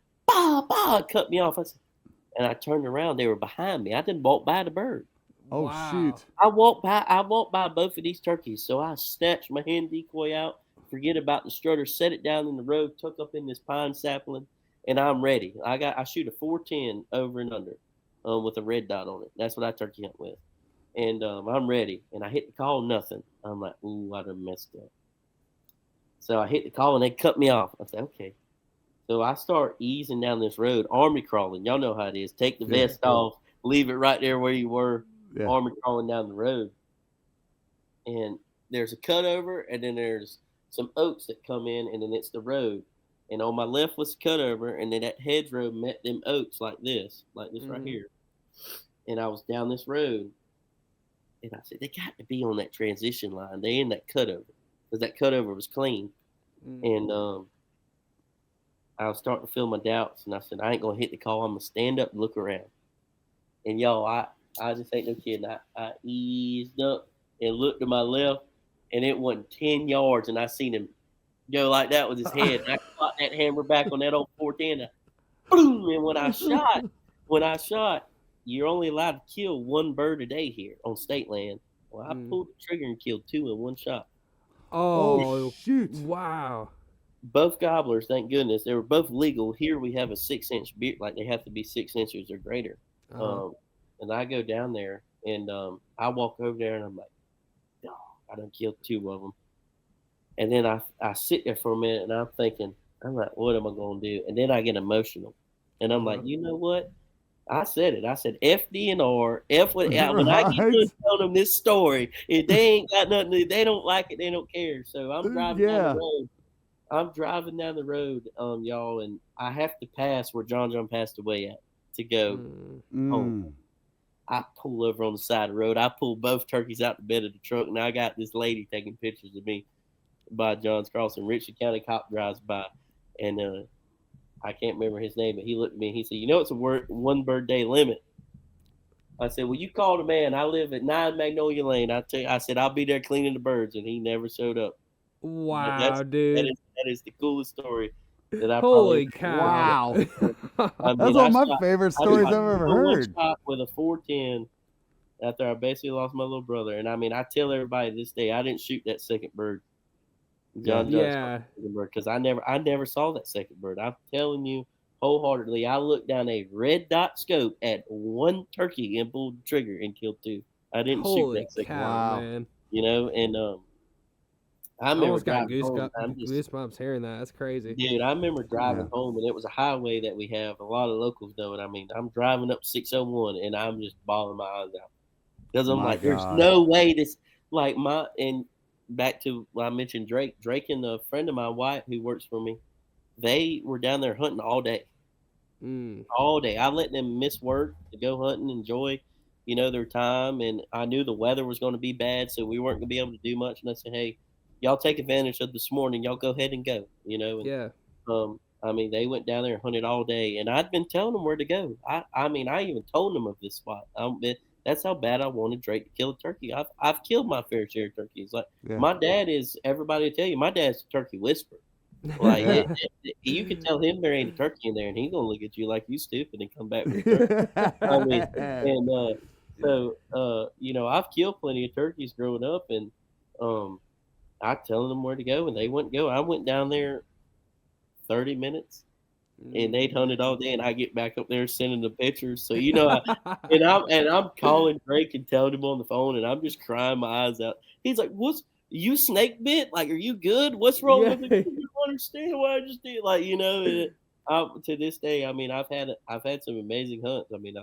cut me off. And I turned around. They were behind me. I didn't walk by the bird. Oh, Wow. shoot. I walked by both of these turkeys. So I snatched my hand decoy out, forget about the strutter, set it down in the road, tuck up in this pine sapling, and I'm ready. I shoot a 410 over and under with a red dot on it. That's what I turkey hunt with. And I'm ready. And I hit the call, nothing. I'm like, ooh, I done messed up. So I hit the call, and they cut me off. I said, okay. So I start easing down this road, army crawling. Y'all know how it is. Take the vest off, leave it right there where you were, army crawling down the road. And there's a cutover, and then there's some oaks that come in, and then it's the road. And on my left was the cutover, and then that hedgerow met them oaks like this right here. And I was down this road, and I said, they got to be on that transition line. They in that cutover, because that cutover was clean. And I was starting to feel my doubts, and I said, I ain't going to hit the call. I'm going to stand up and look around. And y'all, I just ain't no kidding. I eased up and looked to my left, and it wasn't 10 yards, and I seen him go like that with his head. And I caught that hammer back on that old 410. Boom! And when I shot, you're only allowed to kill one bird a day here on state land. Well, I pulled the trigger and killed 2 in one shot. Oh, shoot! wow. Both gobblers, thank goodness, they were both legal. Here we have a 6-inch beard, like they have to be 6 inches or greater. And I go down there, and I walk over there, and I'm like, oh, I done killed 2 of them. And then I sit there for a minute, and I'm thinking, I'm like, what am I going to do? And then I get emotional. And I'm like, you know what? I said it. I said, FDNR, F when I get done telling them this story, if they ain't got nothing, if they don't like it, they don't care. So I'm driving down the road. Y'all, and I have to pass where John passed away at to go home. I pull over on the side of the road. I pull both turkeys out the bed of the truck, and I got this lady taking pictures of me by John's Crossing. Richland County cop drives by, and I can't remember his name, but he looked at me and he said, you know, it's a one bird day limit. I said, well, you call the man. I live at 9 Magnolia Lane. I said, I'll be there cleaning the birds, and he never showed up. Wow, dude. That is the coolest story that I Holy probably. cow. Wow. I mean, That's one of my favorite stories I've ever heard. Shot with a 410 after I basically lost my little brother. And I mean, I tell everybody this day, I didn't shoot that second bird. John because I never saw that second bird. I'm telling you wholeheartedly, I looked down a red dot scope at one turkey and pulled the trigger and killed 2. I didn't shoot that second bird. Man. You know, and I almost got goosebumps hearing that. That's crazy. Dude, I remember driving home, and it was a highway that we have. A lot of locals know it. I mean, I'm driving up 601, and I'm just bawling my eyes out. Because I'm like, there's no way this, like and back to what I mentioned, Drake and a friend of mine, Wyatt, who works for me, they were down there hunting all day. All day. I let them miss work to go hunting, enjoy, you know, their time. And I knew the weather was going to be bad, so we weren't going to be able to do much. And I said, hey, y'all take advantage of this morning. Y'all go ahead and go, you know. And, I mean, they went down there and hunted all day, and I'd been telling them where to go. I mean, I even told them of this spot. That's how bad I wanted Drake to kill a turkey. I've killed my fair share of turkeys. Like my dad is. Everybody will tell you, my dad's a turkey whisperer. Like you can tell him there ain't a turkey in there, and he's gonna look at you like you stupid and come back with a turkey. I mean, and you know, I've killed plenty of turkeys growing up, and I telling them where to go, and they wouldn't go. I went down there 30 minutes, and they'd hunted all day, and I get back up there sending the pictures. So you know, I'm calling Drake and telling him on the phone, and I'm just crying my eyes out. He's like, "What's you snake bit? Like, are you good? What's wrong with me? You don't understand why I just did." Like, you know, and to this day, I mean, I've had some amazing hunts. I mean,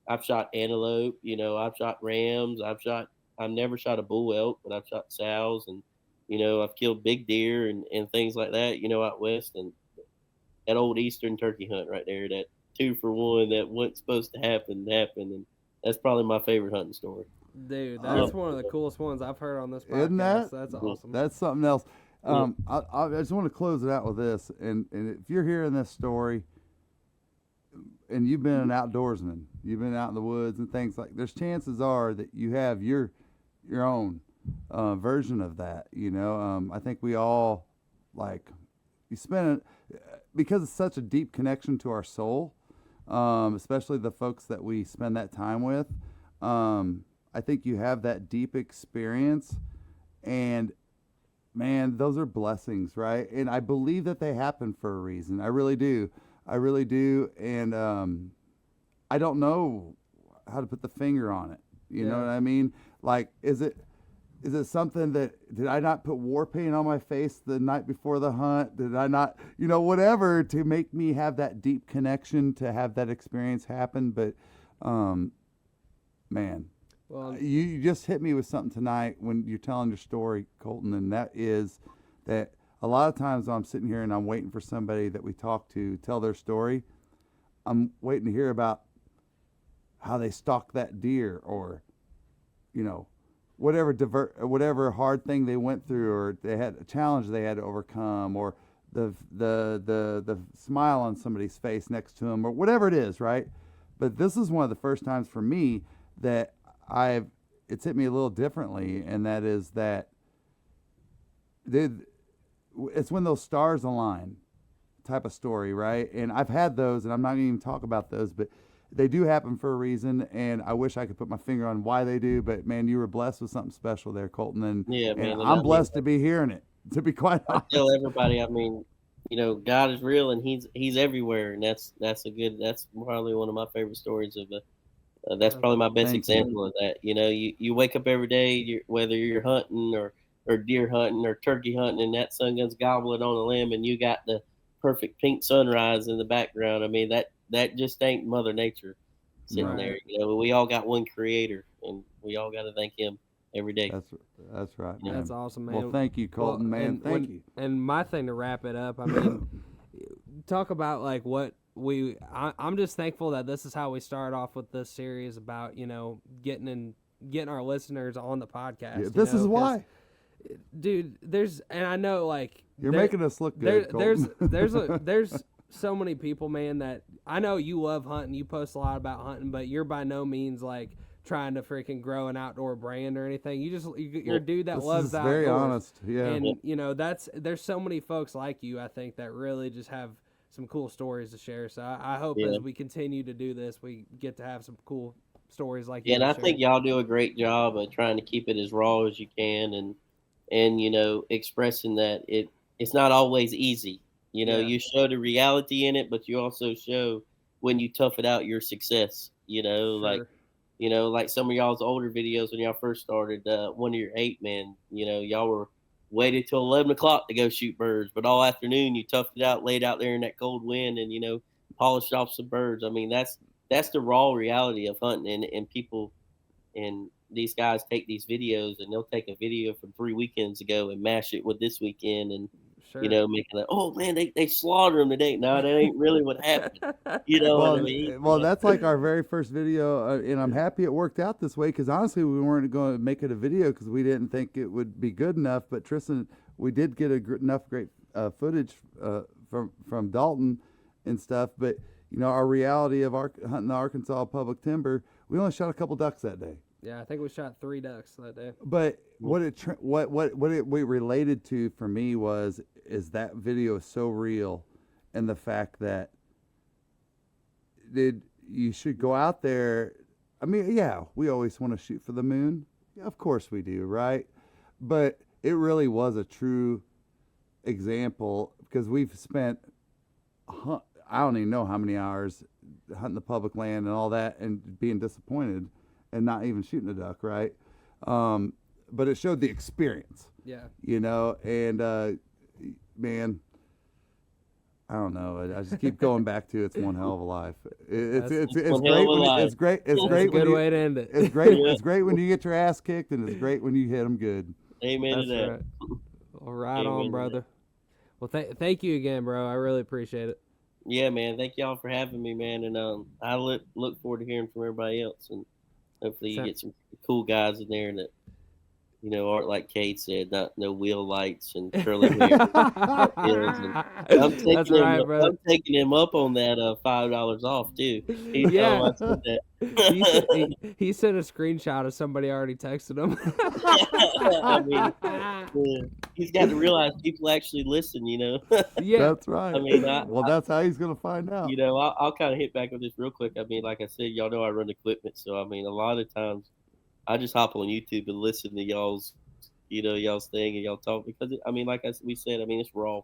I've shot antelope. You know, I've shot rams. I've never shot a bull elk, but I've shot sows, and you know, I've killed big deer and things like that, you know, out west. And that old Eastern turkey hunt right there, that 2 for 1 that wasn't supposed to happen, happened. And that's probably my favorite hunting story. Dude, that's one of the coolest ones I've heard on this podcast. Isn't that? That's awesome. That's something else. I just want to close it out with this. And if you're hearing this story and you've been an outdoorsman, you've been out in the woods and things like, there's chances are that you have your own version of that, you know. I think we all, like, you spend it because it's such a deep connection to our soul, especially the folks that we spend that time with. I think you have that deep experience, and man, those are blessings, right? And I believe that they happen for a reason. I really do. And I don't know how to put the finger on it. You know what I mean? Like, is it something that, did I not put war paint on my face the night before the hunt? Did I not, you know, whatever, to make me have that deep connection, to have that experience happen? But, man, well, you just hit me with something tonight when you're telling your story, Colton, and that is that a lot of times I'm sitting here and I'm waiting for somebody that we talk to tell their story. I'm waiting to hear about how they stalked that deer, or, you know, whatever hard thing they went through, or they had a challenge they had to overcome, or the smile on somebody's face next to them, or whatever it is, right? But this is one of the first times for me that it's hit me a little differently, and that is that it's when those stars align type of story, right? And I've had those, and I'm not going to even talk about those, but they do happen for a reason, and I wish I could put my finger on why they do, but man, you were blessed with something special there, Colton, and, Yeah, and man. I'm blessed to be hearing it, to be quite I honest. tell everybody, I mean, God is real, and he's everywhere, and that's probably one of my favorite stories of that's probably my best Thank example of that. You wake up every day, whether you're hunting or deer hunting or turkey hunting, and that sun gun's gobbling on a limb, and you got the perfect pink sunrise in the background. I mean, that just ain't Mother Nature sitting Right. there. We all got one creator, and we all got to thank him every day. That's right, man. That's awesome, man. Well, thank you, Colton, man. and Thank you. And my thing to wrap it up, I mean, talk about like what I'm just thankful that this is how we start off with this series about, getting our listeners on the podcast. Yeah, this is why. Dude, and I know like You're making us look good, Colton. there's so many people, man, that I know you love hunting, you post a lot about hunting, but you're by no means like trying to freaking grow an outdoor brand or anything. You're a dude that This loves is the outdoors. very honest, yeah. And there's so many folks like you, I think, that really just have some cool stories to share. So I hope as we continue to do this, we get to have some cool stories like you. Yeah, and I share. think y'all do a great job of trying to keep it as raw as you can, and expressing that it's not always easy. You show the reality in it, but you also show when you tough it out your success. Sure. Like some of y'all's older videos when y'all first started, one of your 8 men, y'all were waited till 11 o'clock to go shoot birds, but all afternoon you toughed it out, laid out there in that cold wind, and polished off some birds. I mean, that's the raw reality of hunting, and people, and these guys take these videos, and they'll take a video from 3 weekends ago and mash it with this weekend, and Sure. making it, oh man, they slaughtered them today. No, that ain't really what happened. What I mean? Well, that's like our very first video, and I'm happy it worked out this way, because honestly, we weren't going to make it a video because we didn't think it would be good enough. But Tristan, we did get enough great footage from Dalton and stuff. But our reality of hunting the Arkansas public timber, we only shot a couple ducks that day. Yeah, I think we shot 3 ducks that day. But what it related to for me is that video is so real, and the fact that you should go out there. I mean, yeah, we always want to shoot for the moon. Yeah, of course we do, right? But it really was a true example, because we've spent I don't even know how many hours hunting the public land and all that, and being disappointed and not even shooting a duck, right? But it showed the experience. Yeah. And man, I don't know. I just keep going back to it's one hell of a life. It's great. It's That's great. a good way to end it. It's great. It's great when you get your ass kicked, and it's great when you hit them good. Amen That's to that. right. Well, right Amen on, to brother. Well, thank you again, bro. I really appreciate it. Yeah, man. Thank y'all for having me, man. And I look forward to hearing from everybody else, and hopefully you get some cool guys in there that aren't like Kade said, no wheel lights and curly hair. I'm taking him up on that $5 off too. Yeah. Said that. He sent a screenshot of somebody already texted him. I mean, he's got to realize people actually listen. Yeah, That's right. I mean, that's how he's gonna find out. I'll kind of hit back on this real quick. I mean, like I said, y'all know I run equipment, so I mean, a lot of times I just hop on YouTube and listen to y'all's thing and y'all talk, because like we said, it's raw.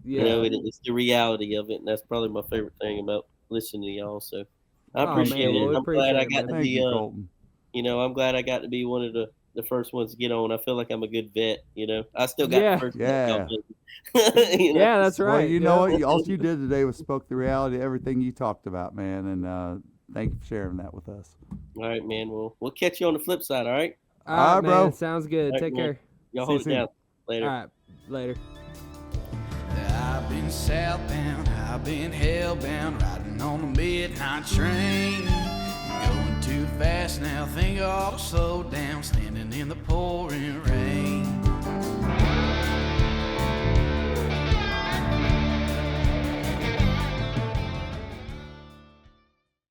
Yeah. It's the reality of it, and that's probably my favorite thing about listening to y'all. So I appreciate man, it. I'm glad I got to Thank be. you, Colton. I'm glad I got to be one of the first ones to get on. I feel like I'm a good vet. I still got the first. Yeah. Yeah, that's right. Well, you know what? All you did today was spoke the reality of everything you talked about, man. And thank you for sharing that with us. All right, man. We'll catch you on the flip side. All right. All right, All right, bro. man. Sounds good. All right, Take man. care. Y'all See you hold it soon. down. Later. All right. Later. I've been southbound, I've been hellbound, riding on the midnight train. Going too fast now, think I ought to slow down, standing in the pouring rain.